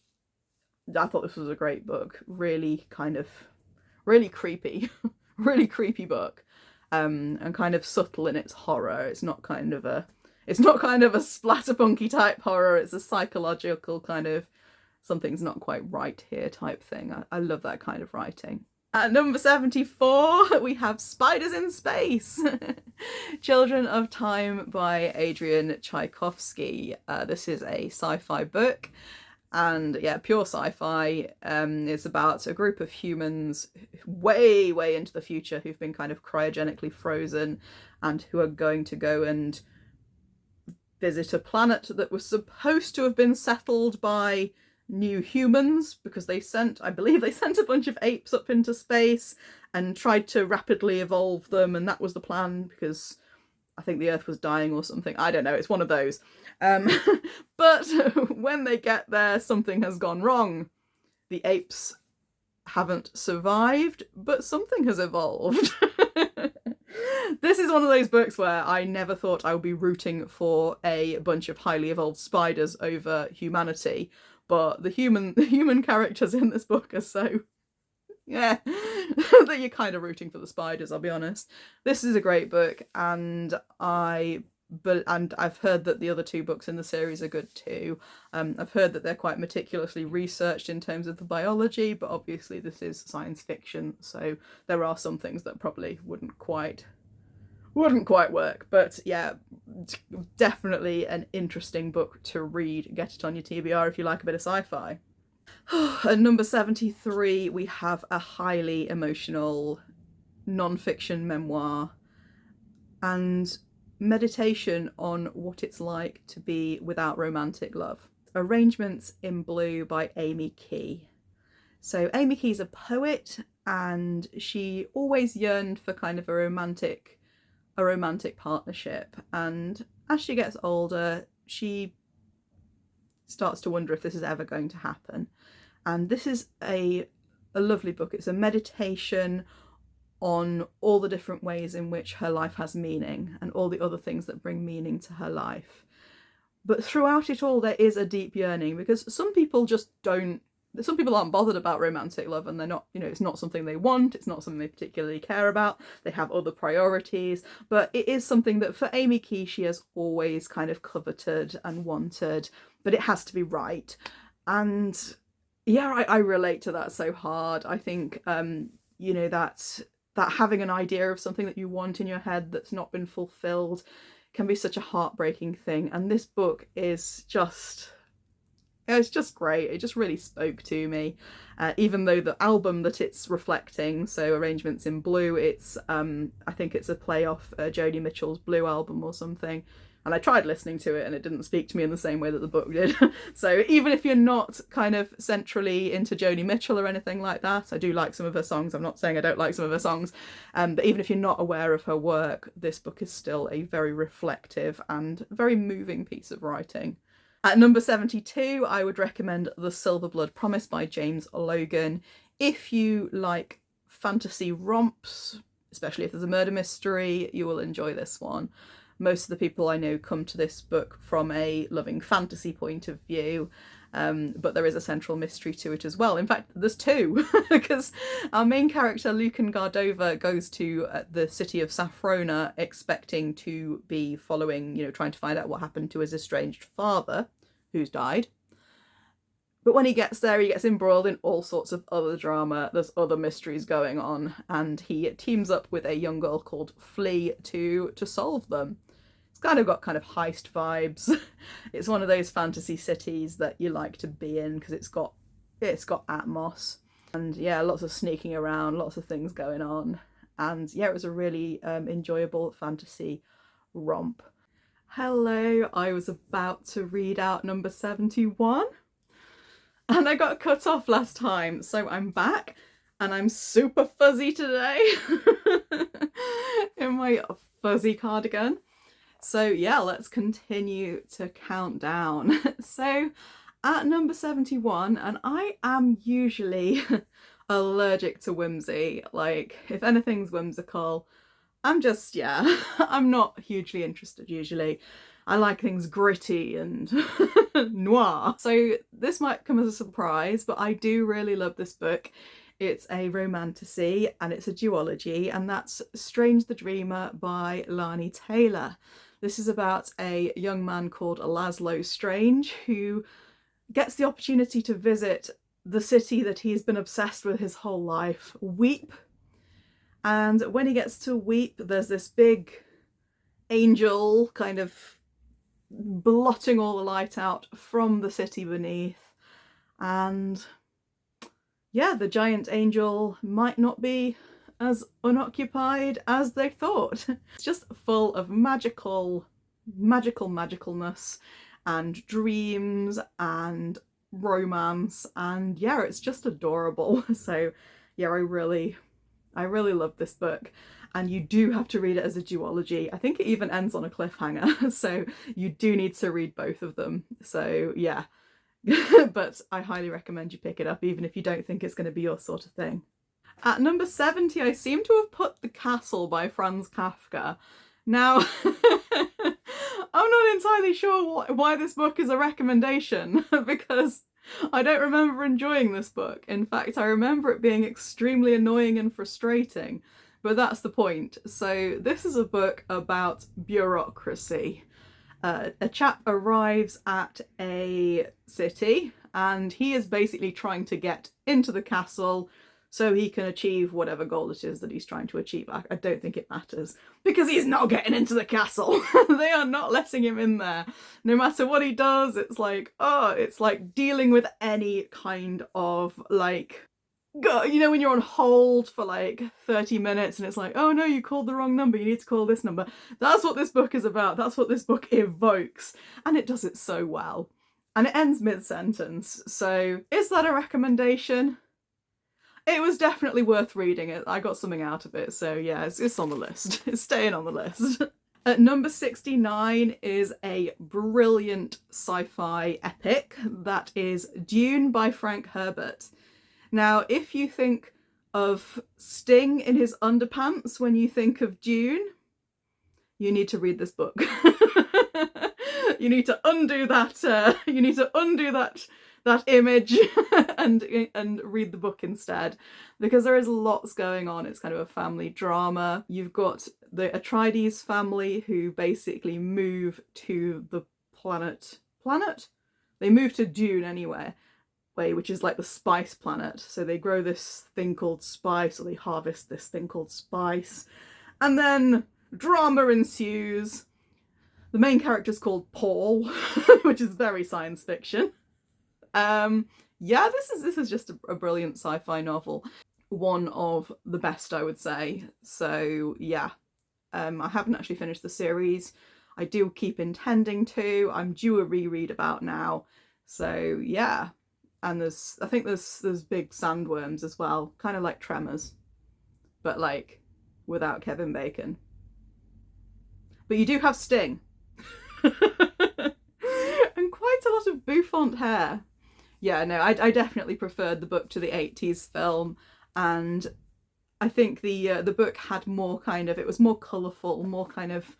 a great book. Really creepy. Really creepy book. And kind of subtle in its horror. It's not kind of a splatterpunky type horror. It's a psychological kind of something's not quite right here type thing. I love that kind of writing. At number 74, we have Spiders in Space. Children of Time by Adrian Tchaikovsky. This is a sci-fi book. And yeah, pure sci-fi. It's about a group of humans way into the future who've been kind of cryogenically frozen and who are going to go and visit a planet that was supposed to have been settled by new humans, because I believe they sent a bunch of apes up into space and tried to rapidly evolve them, and that was the plan because I think the Earth was dying or something. I don't know, it's one of those. But when they get there, something has gone wrong. The apes haven't survived, but something has evolved. This is one of those books where I never thought I would be rooting for a bunch of highly evolved spiders over humanity, but the human characters in this book are so, yeah, that you're kind of rooting for the spiders, I'll be honest. This is a great book, and I've heard that the other two books in the series are good too. I've heard that they're quite meticulously researched in terms of the biology, but obviously this is science fiction, so there are some things that probably wouldn't quite work. But yeah, definitely an interesting book to read. Get it on your TBR if you like a bit of sci-fi. At number 73, we have a highly emotional non-fiction memoir and meditation on what it's like to be without romantic love. Arrangements in Blue by Amy Key. So Amy Key's a poet, and she always yearned for kind of a romantic partnership, and as she gets older she starts to wonder if this is ever going to happen. And this is a lovely book. It's a meditation on all the different ways in which her life has meaning and all the other things that bring meaning to her life. But throughout it all there is a deep yearning, because some people aren't bothered about romantic love, and they're not, it's not something they want, it's not something they particularly care about, they have other priorities, but it is something that for Amy Key she has always kind of coveted and wanted, but it has to be right. And yeah, I relate to that so hard. I think that having an idea of something that you want in your head that's not been fulfilled can be such a heartbreaking thing, and this book is it's just great. It just really spoke to me, even though the album that it's reflecting, so Arrangements in Blue, it's I think it's a play off Joni Mitchell's Blue album or something, And I tried listening to it and it didn't speak to me in the same way that the book did. So even if you're not kind of centrally into Joni Mitchell or anything like that, I do like some of her songs. I'm not saying I don't like some of her songs. But even if you're not aware of her work, this book is still a very reflective and very moving piece of writing. At number 72, I would recommend The Silver Blood Promise by James Logan. If you like fantasy romps, especially if there's a murder mystery, you will enjoy this one. Most of the people I know come to this book from a loving fantasy point of view, but there is a central mystery to it as well. In fact, there's two, because our main character, Lucan Gardova, goes to the city of Safrona expecting to be following, trying to find out what happened to his estranged father, who's died. But when he gets there, he gets embroiled in all sorts of other drama. There's other mysteries going on, and he teams up with a young girl called Flea to solve them. It's kind of got heist vibes. It's one of those fantasy cities that you like to be in because it's got atmos, and yeah, lots of sneaking around, lots of things going on, and yeah, it was a really enjoyable fantasy romp. Hello, I was about to read out number 71. And I got cut off last time, so I'm back and I'm super fuzzy today in my fuzzy cardigan. So yeah, let's continue to count down. So at number 71, and I am usually allergic to whimsy. Like, if anything's whimsical, I'm not hugely interested usually. I like things gritty and noir. So this might come as a surprise, but I do really love this book. It's a romantasy and it's a duology, and that's Strange the Dreamer by Lani Taylor. This is about a young man called Laszlo Strange who gets the opportunity to visit the city that he's been obsessed with his whole life, Weep. And when he gets to Weep, there's this big angel kind of blotting all the light out from the city beneath, and yeah, the giant angel might not be as unoccupied as they thought. It's just full of magicalness and dreams and romance, and yeah, it's just adorable. So yeah, I really love this book. And you do have to read it as a duology. I think it even ends on a cliffhanger, so you do need to read both of them. So yeah, but I highly recommend you pick it up, even if you don't think it's going to be your sort of thing. At number 70, I seem to have put The Castle by Franz Kafka. Now, I'm not entirely sure why this book is a recommendation, because I don't remember enjoying this book. In fact, I remember it being extremely annoying and frustrating. But that's the point. So this is a book about bureaucracy. A chap arrives at a city and he is basically trying to get into the castle so he can achieve whatever goal it is that he's trying to achieve. I don't think it matters, because he's not getting into the castle. They are not letting him in there. No matter what he does, it's like dealing with any kind of when you're on hold for 30 minutes and it's like, oh no, you called the wrong number, you need to call this number. That's what this book is about. That's what this book evokes, and it does it so well. And it ends mid-sentence. So is that a recommendation? It was definitely worth reading. It. I got something out of it. So yeah, it's on the list. It's staying on the list. At number 69 is a brilliant sci-fi epic that is Dune by Frank Herbert. Now, if you think of Sting in his underpants when you think of Dune, you need to read this book. You need to undo that. That image and read the book instead, because there is lots going on. It's kind of a family drama. You've got the Atreides family who basically move to the planet. They move to Dune anyway. Which is like the spice planet. So they grow this thing called spice, or they harvest this thing called spice. And then drama ensues. The main character's called Paul, which is very science fiction. Yeah, this is just a brilliant sci-fi novel. One of the best, I would say. So yeah, I haven't actually finished the series. I do keep intending to. I'm due a reread about now. So yeah. And I think there's big sandworms as well, kind of like Tremors, but like without Kevin Bacon. But you do have Sting. And quite a lot of bouffant hair. Yeah, no, I definitely preferred the book to the 80s film, and I think the book had more kind of, it was more colourful, more kind of,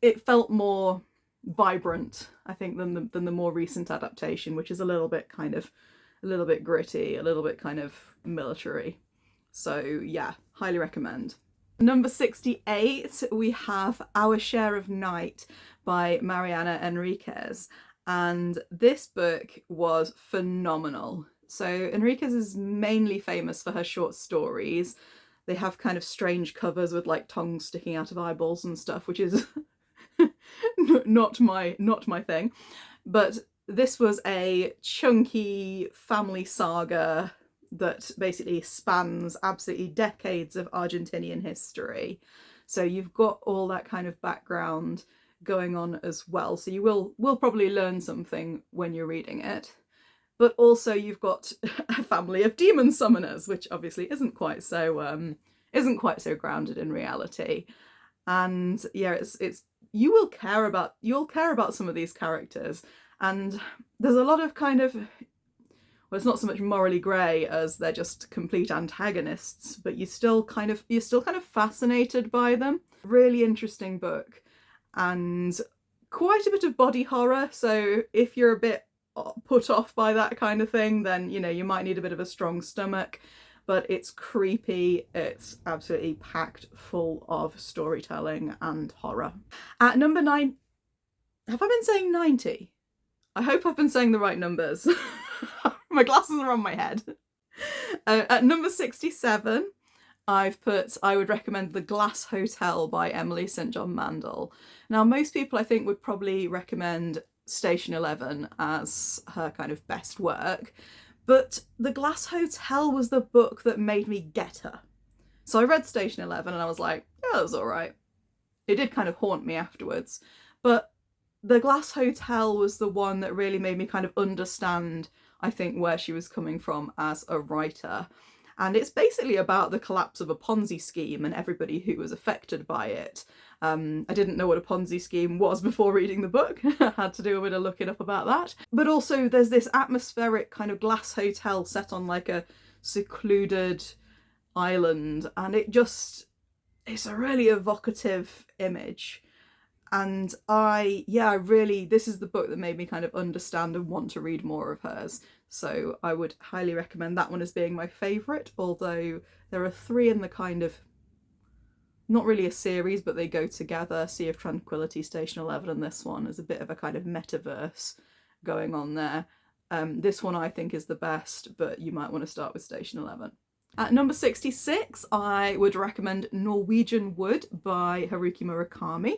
it felt more vibrant, I think, than the more recent adaptation, which is a little bit gritty, a little bit kind of military. So yeah, highly recommend. Number 68, we have Our Share of Night by Mariana Enriquez. And this book was phenomenal. So Enriquez is mainly famous for her short stories. They have kind of strange covers with like tongues sticking out of eyeballs and stuff, which is not my thing. But this was a chunky family saga that basically spans absolutely decades of Argentinian history. So you've got all that kind of background going on as well. So you will probably learn something when you're reading it. But also you've got a family of demon summoners, which obviously isn't quite so grounded in reality. And yeah, it's you'll care about some of these characters, and there's a lot of kind of, well, it's not so much morally grey as they're just complete antagonists, but you're still kind of fascinated by them. Really interesting book, and quite a bit of body horror. So if you're a bit put off by that kind of thing, then you might need a bit of a strong stomach. But it's creepy. It's absolutely packed full of storytelling and horror. At number 9, have I been saying 90? I hope I've been saying the right numbers. My glasses are on my head. At number 67, I would recommend The Glass Hotel by Emily St. John Mandel. Now, most people I think would probably recommend Station 11 as her kind of best work, but The Glass Hotel was the book that made me get her. So I read Station 11 and I was like, yeah, that was all right. It did kind of haunt me afterwards, but The Glass Hotel was the one that really made me kind of understand, I think, where she was coming from as a writer. And it's basically about the collapse of a Ponzi scheme and everybody who was affected by it. I didn't know what a Ponzi scheme was before reading the book. I had to do a bit of looking up about that. But also there's this atmospheric kind of glass hotel set on like a secluded island, and it's a really evocative image. And this is the book that made me kind of understand and want to read more of hers. So I would highly recommend that one as being my favourite, although there are 3 in the kind of, not really a series, but they go together. Sea of Tranquility, Station 11, and this one is a bit of a kind of metaverse going on there. This one I think is the best, but you might want to start with Station 11. At number 66, I would recommend Norwegian Wood by Haruki Murakami.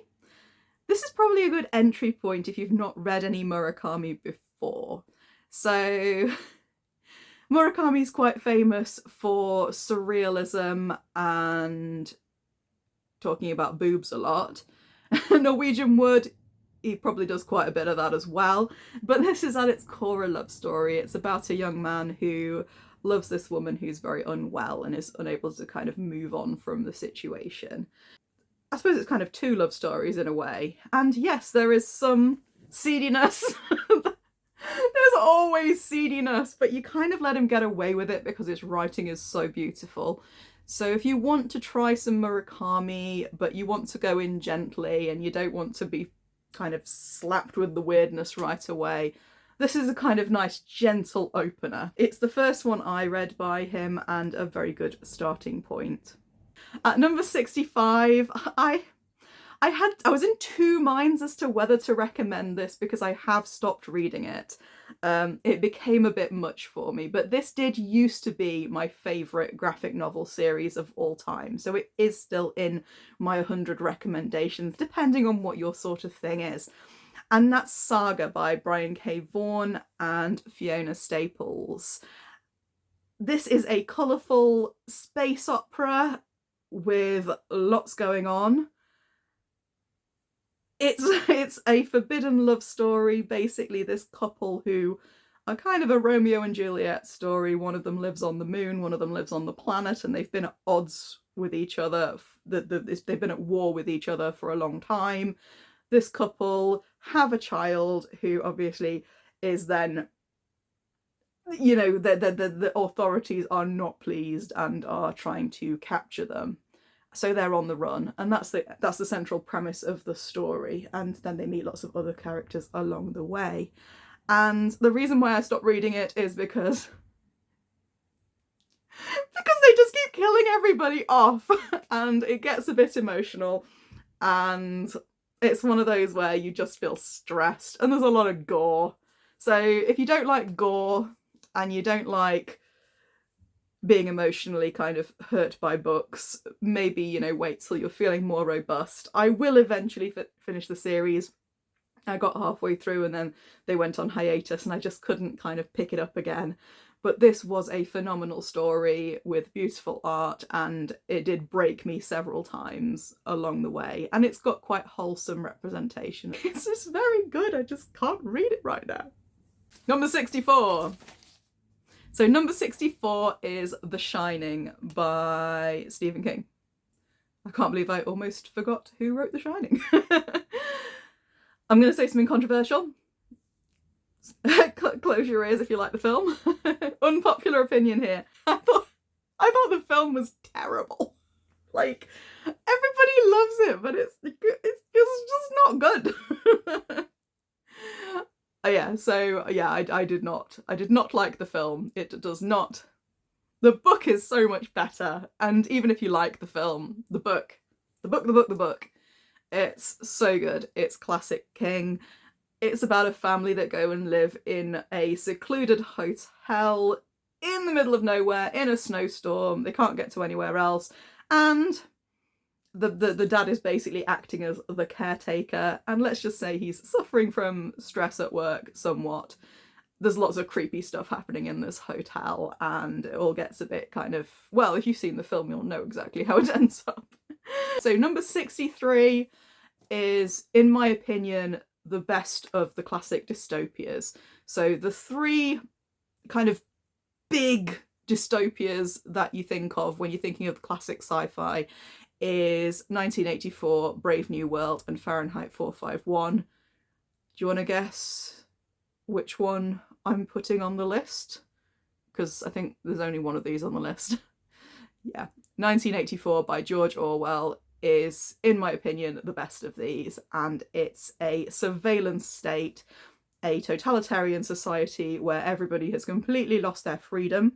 This is probably a good entry point if you've not read any Murakami before. So Murakami is quite famous for surrealism and talking about boobs a lot. Norwegian Wood, he probably does quite a bit of that as well. But this is at its core a love story. It's about a young man who loves this woman who's very unwell and is unable to kind of move on from the situation. I suppose it's kind of 2 love stories in a way. And yes, there is some seediness. There's always seediness, but you kind of let him get away with it because his writing is so beautiful. So if you want to try some Murakami, but you want to go in gently and you don't want to be kind of slapped with the weirdness right away, this is a kind of nice gentle opener. It's the first one I read by him and a very good starting point. At number 65, I was in 2 minds as to whether to recommend this because I have stopped reading it. It became a bit much for me, but this did used to be my favourite graphic novel series of all time, so it is still in my 100 recommendations, depending on what your sort of thing is. And that's Saga by Brian K. Vaughan and Fiona Staples. This is a colourful space opera with lots going on. It's a forbidden love story. Basically, this couple who are kind of a Romeo and Juliet story. One of them lives on the moon, one of them lives on the planet, and they've been at odds with each other. They've been at war with each other for a long time. This couple have a child who obviously is then, you know, the authorities are not pleased and are trying to capture them. So they're on the run, and that's the central premise of the story. And then they meet lots of other characters along the way. And the reason why I stopped reading it is because they just keep killing everybody off, and it gets a bit emotional, and it's one of those where you just feel stressed, and there's a lot of gore. So if you don't like gore and you don't like being emotionally kind of hurt by books, maybe, you know, wait till you're feeling more robust. I will eventually finish the series. I got halfway through and then they went on hiatus and I just couldn't kind of pick it up again. But this was a phenomenal story with beautiful art, and it did break me several times along the way. And it's got quite wholesome representation. It's just very good. I just can't read it right now. Number 64. So number 64 is The Shining by Stephen King. I can't believe I almost forgot who wrote The Shining. I'm going to say something controversial. Close your ears if you like the film. Unpopular opinion here. I thought the film was terrible. Like, everybody loves it, but it's just not good. Yeah, so yeah, I did not like the film. It does not. The book is so much better, and even if you like the film, the book, it's so good. It's classic King. It's about a family that go and live in a secluded hotel in the middle of nowhere in a snowstorm. They can't get to anywhere else, and the dad is basically acting as the caretaker, and let's just say he's suffering from stress at work somewhat. There's lots of creepy stuff happening in this hotel, and it all gets a bit kind of, well, if you've seen the film, you'll know exactly how it ends up. So number 63 is, in my opinion, the best of the classic dystopias. So the three kind of big dystopias that you think of when you're thinking of classic sci-fi is 1984, Brave New World, and Fahrenheit 451. Do you want to guess which one I'm putting on the list? Because I think there's only one of these on the list. Yeah, 1984 by George Orwell is, in my opinion, the best of these, and it's a surveillance state, a totalitarian society where everybody has completely lost their freedom.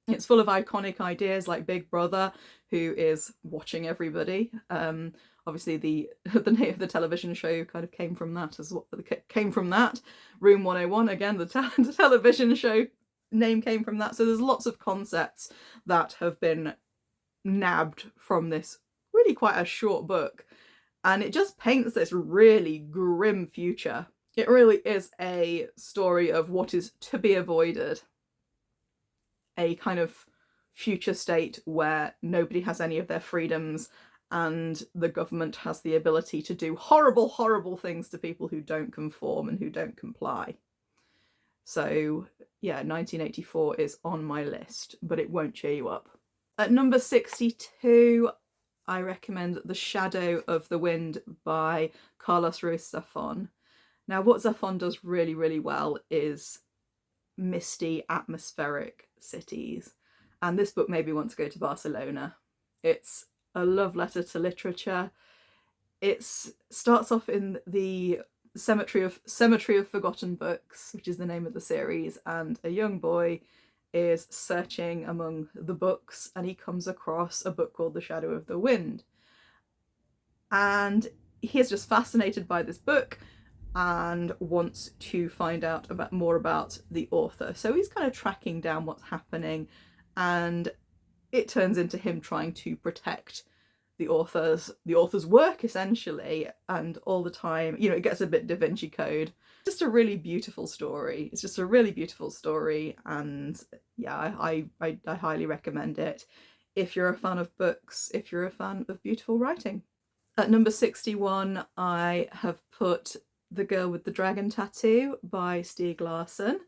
It's full of iconic ideas like Big Brother, who is watching everybody. Obviously, the name of the television show kind of came from that as well. Came from that. Room 101, again, the television show name came from that. So there's lots of concepts that have been nabbed from this really quite a short book, and it just paints this really grim future. It really is a story of what is to be avoided. A kind of future state where nobody has any of their freedoms, and the government has the ability to do horrible, horrible things to people who don't conform and who don't comply. So yeah, 1984 is on my list, but it won't cheer you up. At number 62, I recommend The Shadow of the Wind by Carlos Ruiz Zafón. Now, what Zafón does really, really well is misty, atmospheric cities. And this book made me want to go to Barcelona. It's a love letter to literature. It starts off in the Cemetery of Forgotten Books, which is the name of the series, and a young boy is searching among the books and he comes across a book called The Shadow of the Wind. And he is just fascinated by this book and wants to find out more about the author. So he's kind of tracking down what's happening, and it turns into him trying to protect the author's work, essentially, and all the time, you know, it gets a bit Da Vinci Code. Just a really beautiful story. It's just a really beautiful story, and yeah, I highly recommend it if you're a fan of books, if you're a fan of beautiful writing. At number 61, I have put The Girl with the Dragon Tattoo by Stieg Larsson.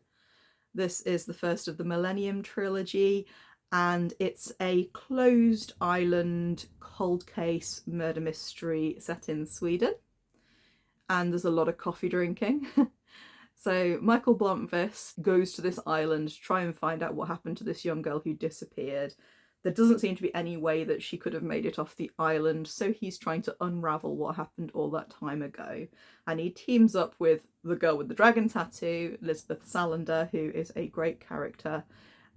This is the first of the Millennium trilogy, and it's a closed island cold case murder mystery set in Sweden. And there's a lot of coffee drinking. So Michael Blomkvist goes to this island to try and find out what happened to this young girl who disappeared. There doesn't seem to be any way that she could have made it off the island, so he's trying to unravel what happened all that time ago. And he teams up with the girl with the dragon tattoo, Lisbeth Salander, who is a great character.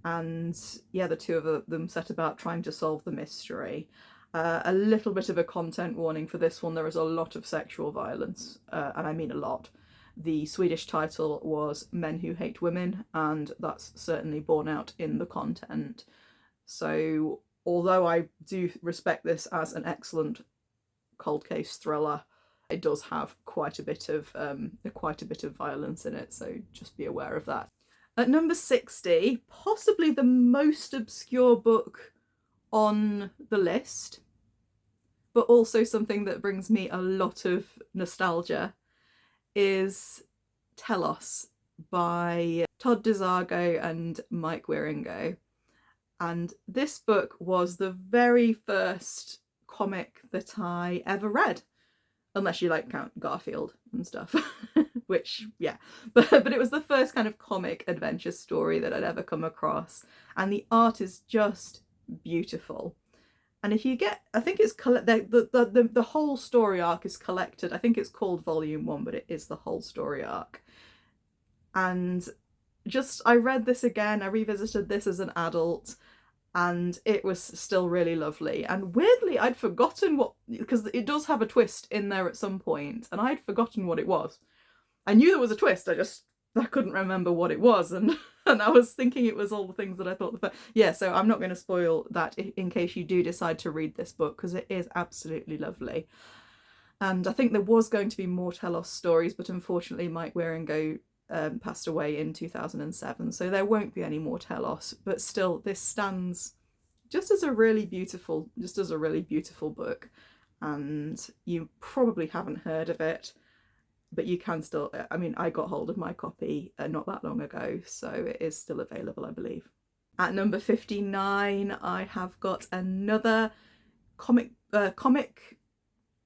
And yeah, the two of them set about trying to solve the mystery. A little bit of a content warning for this one. There is a lot of sexual violence, and I mean a lot. The Swedish title was Men Who Hate Women, and that's certainly borne out in the content. So although I do respect this as an excellent cold case thriller, it does have quite a bit of violence in it, so just be aware of that. At number 60, possibly the most obscure book on the list, but also something that brings me a lot of nostalgia, is Telos by Todd DeZago and Mike Wieringo. And this book was the very first comic that I ever read, unless you like count Garfield and stuff, which, yeah. But it was the first kind of comic adventure story that I'd ever come across. And the art is just beautiful. And if you get, I think it's the whole story arc is collected. I think it's called Volume 1, but it is the whole story arc. And just, I read this again, I revisited this as an adult, and it was still really lovely. And weirdly, I'd forgotten because it does have a twist in there at some point, and I'd forgotten what it was. I knew there was a twist, I couldn't remember what it was, and I was thinking it was all the things that I thought. Yeah, so I'm not going to spoil that in case you do decide to read this book, because it is absolutely lovely. And I think there was going to be more Telos stories, but unfortunately Mike Wieringo passed away in 2007, so there won't be any more Telos. But still, this stands just as a really beautiful book, and you probably haven't heard of it, but you can still, I mean, I got hold of my copy not that long ago, so it is still available, I believe. At number 59, I have got another comic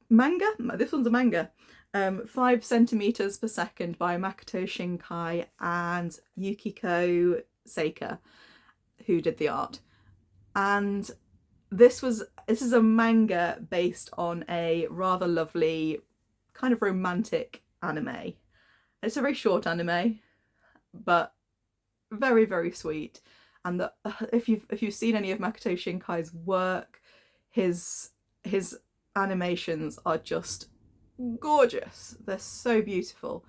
manga. This one's a manga. 5 centimeters per second by Makoto Shinkai and Yukiko Seika, who did the art. And this is a manga based on a rather lovely kind of romantic anime. It's a very short anime, but very, very sweet. And if you've seen any of Makoto Shinkai's work, his animations are just gorgeous. They're so beautiful,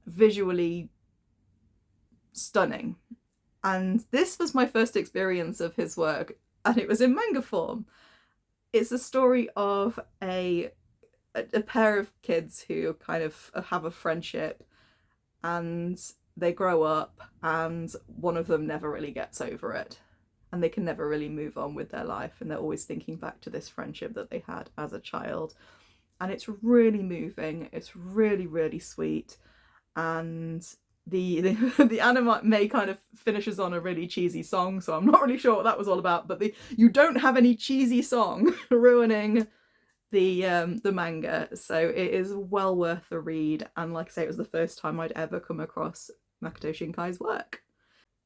visually stunning. And this was my first experience of his work, and it was in manga form. It's a story of a pair of kids who kind of have a friendship, and they grow up, and one of them never really gets over it, and they can never really move on with their life, and they're always thinking back to this friendship that they had as a child. And it's really moving, it's really, really sweet, and the anime kind of finishes on a really cheesy song, so I'm not really sure what that was all about, but you don't have any cheesy song ruining the manga, so it is well worth a read. And like I say, it was the first time I'd ever come across Makoto Shinkai's work,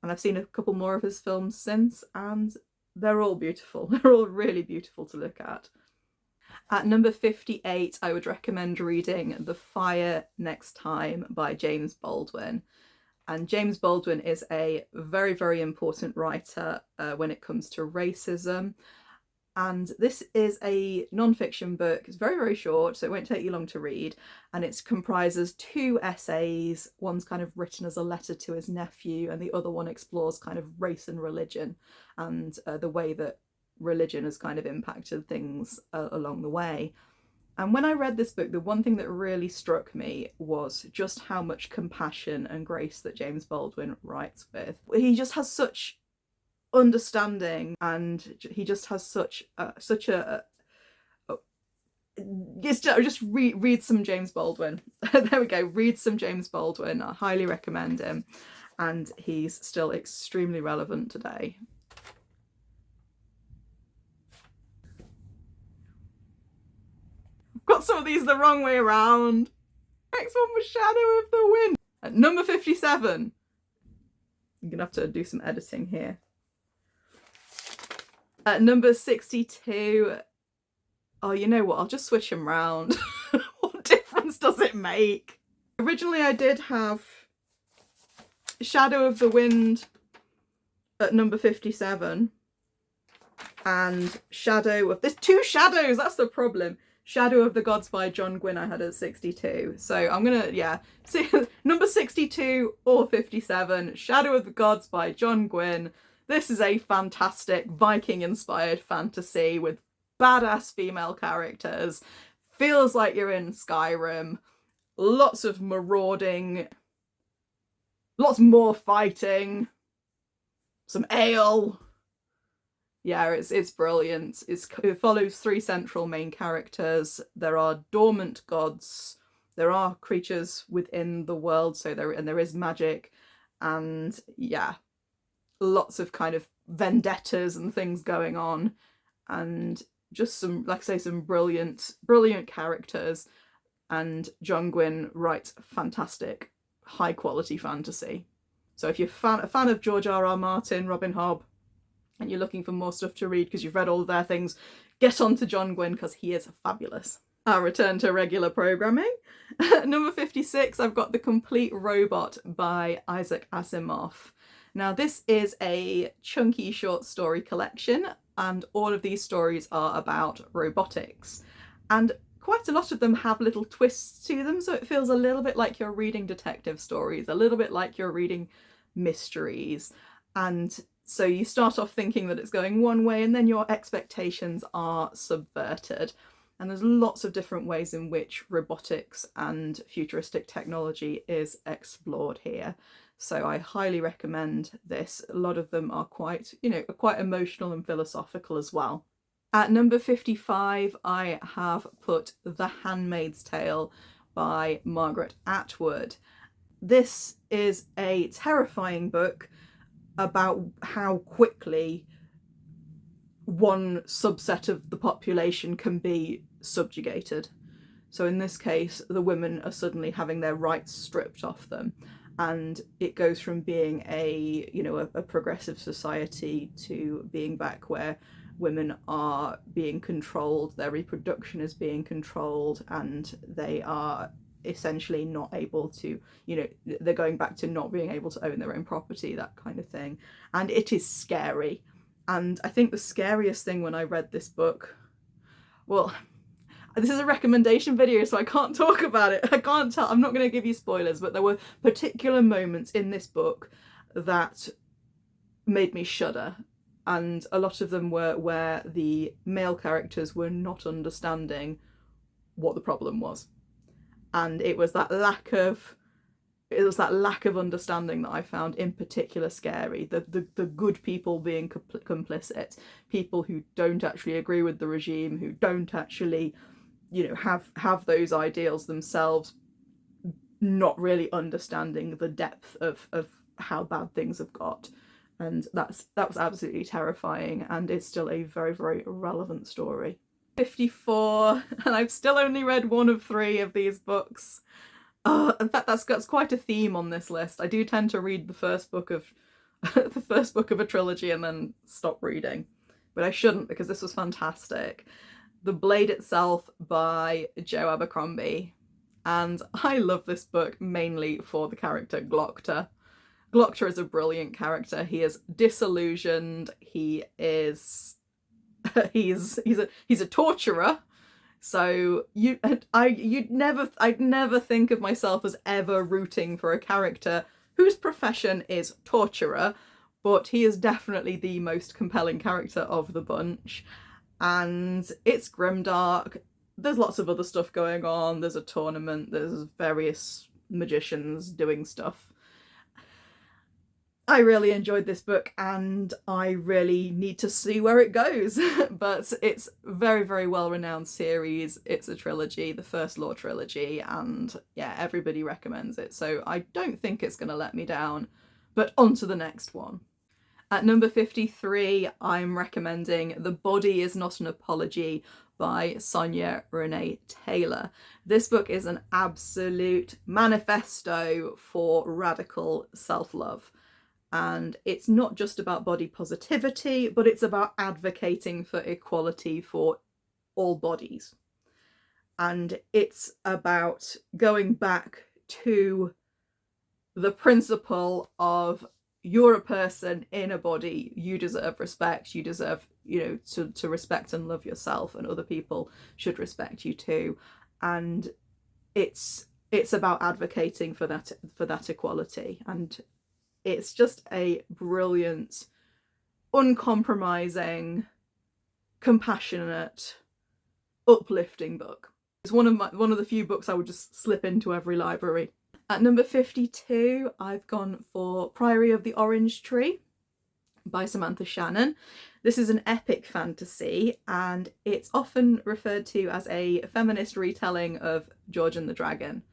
and I've seen a couple more of his films since, and they're all beautiful. They're all really beautiful to look at. At number 58, I would recommend reading The Fire Next Time by James Baldwin. And James Baldwin is a very, very important writer when it comes to racism. And this is a non-fiction book. It's very, very short, so it won't take you long to read. And it comprises 2 essays. One's kind of written as a letter to his nephew, and the other one explores kind of race and religion, and the way that religion has kind of impacted things along the way. And when I read this book, the one thing that really struck me was just how much compassion and grace that James Baldwin writes with. He just has such understanding, and he just has such a just read some James Baldwin. There we go, read some James Baldwin. I highly recommend him, and he's still extremely relevant today. I've got some of these the wrong way around. Next one was Shadow of the Wind. At number 57. I'm gonna have to do some editing here. At number 62. Oh, you know what? I'll just switch them round. What difference does it make? Originally, I did have Shadow of the Wind at number 57. And there's two Shadows, that's the problem. Shadow of the Gods by John Gwynne I had at 62. So I'm gonna, yeah, see, number 62 or 57, Shadow of the Gods by John Gwynne. This is a fantastic Viking-inspired fantasy with badass female characters. Feels like you're in Skyrim. Lots of marauding. Lots more fighting. Some ale. Yeah, it's brilliant. It follows three central main characters. There are dormant gods. There are creatures within the world, there is magic, and yeah, lots of kind of vendettas and things going on, and just some, like I say, some brilliant characters. And John Gwynne writes fantastic, high quality fantasy. So if you're a fan of George R.R. Martin, Robin Hobb, and you're looking for more stuff to read because you've read all of their things, get on to John Gwynne because he is fabulous. I'll return to regular programming. Number 56, I've got The Complete Robot by Isaac Asimov. Now this is a chunky short story collection, and all of these stories are about robotics. And quite a lot of them have little twists to them, so it feels a little bit like you're reading detective stories, a little bit like you're reading mysteries. And so you start off thinking that it's going one way, and then your expectations are subverted. And there's lots of different ways in which robotics and futuristic technology is explored here. So I highly recommend this. A lot of them are quite emotional and philosophical as well. At number 55, I have put The Handmaid's Tale by Margaret Atwood. This is a terrifying book about how quickly one subset of the population can be subjugated. So in this case, the women are suddenly having their rights stripped off them, and it goes from being a progressive society to being back where women are being controlled, their reproduction is being controlled, and they are essentially not able to, they're going back to not being able to own their own property, that kind of thing. And it is scary. And I think the scariest thing when I read this book, well, this is a recommendation video, so I can't talk about it. I can't tell, I'm not going to give you spoilers, but there were particular moments in this book that made me shudder. And a lot of them were where the male characters were not understanding what the problem was. And it was that lack of understanding that I found in particular scary. The good people being complicit, people who don't actually agree with the regime, who don't actually, have those ideals themselves, not really understanding the depth of how bad things have got. And that was absolutely terrifying, and it's still a very, very relevant story. 54, and I've still only read one of 3 of these books. In fact, that's quite a theme on this list. I do tend to read the first book of a trilogy and then stop reading, but I shouldn't, because this was fantastic. The Blade Itself by Joe Abercrombie, and I love this book mainly for the character Glocta. Glocta is a brilliant character. He is disillusioned. He is he's a torturer. So I'd never think of myself as ever rooting for a character whose profession is torturer, but he is definitely the most compelling character of the bunch. And it's grimdark. There's lots of other stuff going on. There's a tournament. There's various magicians doing stuff. I really enjoyed this book and I really need to see where it goes. But it's very, very well-renowned series. It's a trilogy, the First Law trilogy, and yeah, everybody recommends it. So I don't think it's going to let me down. But on to the next one. At number 53, I'm recommending The Body Is Not an Apology by Sonia Renee Taylor. This book is an absolute manifesto for radical self-love. And it's not just about body positivity, but it's about advocating for equality for all bodies. And it's about going back to the principle of you're a person in a body, you deserve respect, you deserve, you know, to respect and love yourself, and other people should respect you too. And it's about advocating for that equality. And it's just a brilliant, uncompromising, compassionate, uplifting book. It's one of the few books I would just slip into every library. At number 52, I've gone for Priory of the Orange Tree by Samantha Shannon. This is an epic fantasy, and it's often referred to as a feminist retelling of George and the Dragon.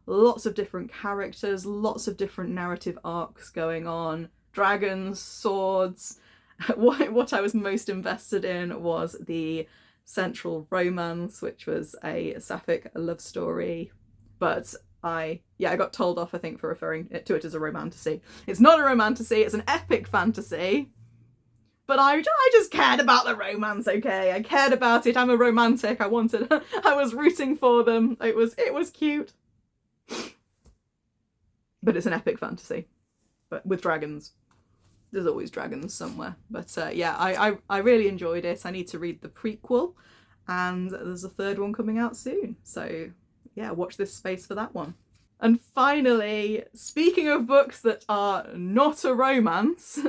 Lots of different characters, lots of different narrative arcs going on, dragons, swords. What I was most invested in was the central romance, which was a sapphic love story. But I got told off, I think, for referring to it as a romantasy. It's not a romantasy, it's an epic fantasy. But I just cared about the romance, okay? I cared about it. I'm a romantic. I was rooting for them. It was cute. But it's an epic fantasy, but with dragons. There's always dragons somewhere. But yeah, I really enjoyed it. I need to read the prequel, and there's a third one coming out soon. So yeah, watch this space for that one. And finally, speaking of books that are not a romance,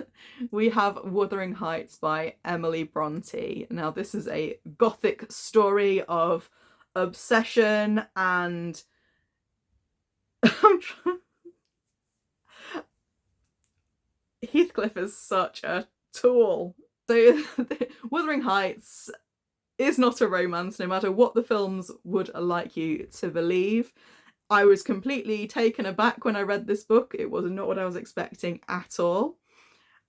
we have Wuthering Heights by Emily Bronte. Now, this is a gothic story of obsession and Heathcliff is such a tool. So Wuthering Heights is not a romance, no matter what the films would like you to believe. I was completely taken aback when I read this book. It was not what I was expecting at all.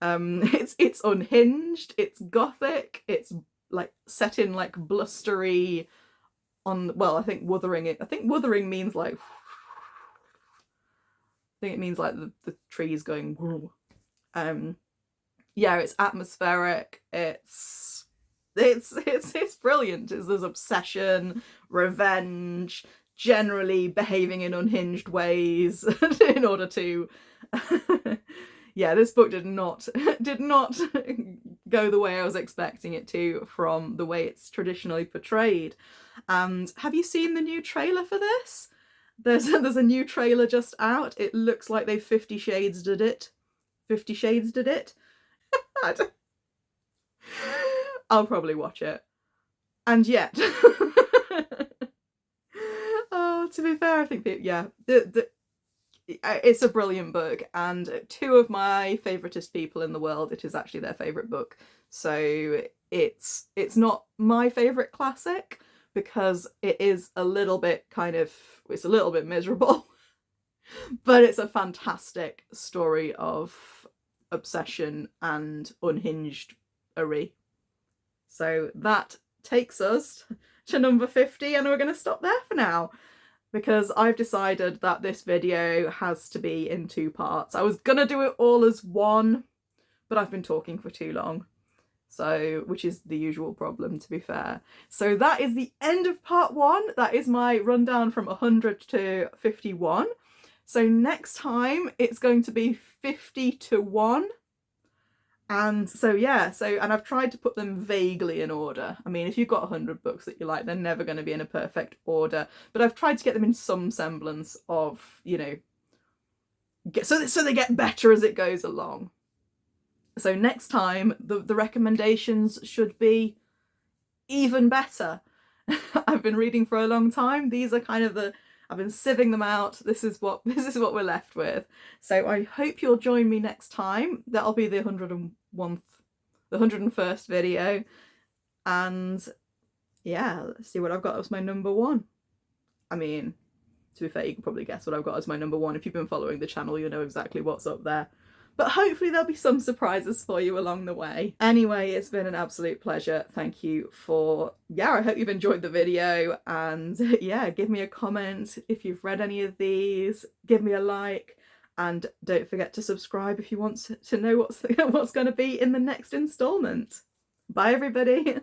It's unhinged, it's gothic, it's like set in like blustery I think wuthering means like, I think it means like the trees going. Yeah, it's atmospheric, it's brilliant. There's obsession, revenge, generally behaving in unhinged ways in order to yeah, this book did not go the way I was expecting it to, from the way it's traditionally portrayed. And have you seen the new trailer for this? There's a new trailer just out. It looks like they 50 Shades did it. 50 Shades did it. I'll probably watch it. And yet, oh, to be fair, I think it's a brilliant book, and two of my favoritist people in the world, it is actually their favourite book. So it's not my favourite classic, because it is a little bit it's a little bit miserable. But it's a fantastic story of obsession and unhinged-ery. So that takes us to number 50, and we're going to stop there for now, because I've decided that this video has to be in 2 parts. I was going to do it all as one, but I've been talking for too long. So, which is the usual problem, to be fair. So that is the end of part 1. That is my rundown from 100 to 51. So next time it's going to be 50 to 1. And so yeah, and I've tried to put them vaguely in order. I mean, if you've got 100 books that you like, they're never going to be in a perfect order. But I've tried to get them in some semblance of, you know, so they get better as it goes along. So next time, the recommendations should be even better. I've been reading for a long time. These are kind of I've been sieving them out. This is what we're left with. So I hope you'll join me next time. That'll be the 101st video. And yeah, let's see what I've got as my number one. I mean, to be fair, you can probably guess what I've got as my number one. If you've been following the channel, you'll know exactly what's up there. But hopefully there'll be some surprises for you along the way. Anyway, it's been an absolute pleasure. Thank you for, I hope you've enjoyed the video, and yeah, give me a comment if you've read any of these, give me a like, and don't forget to subscribe if you want to know what's going to be in the next installment. Bye everybody.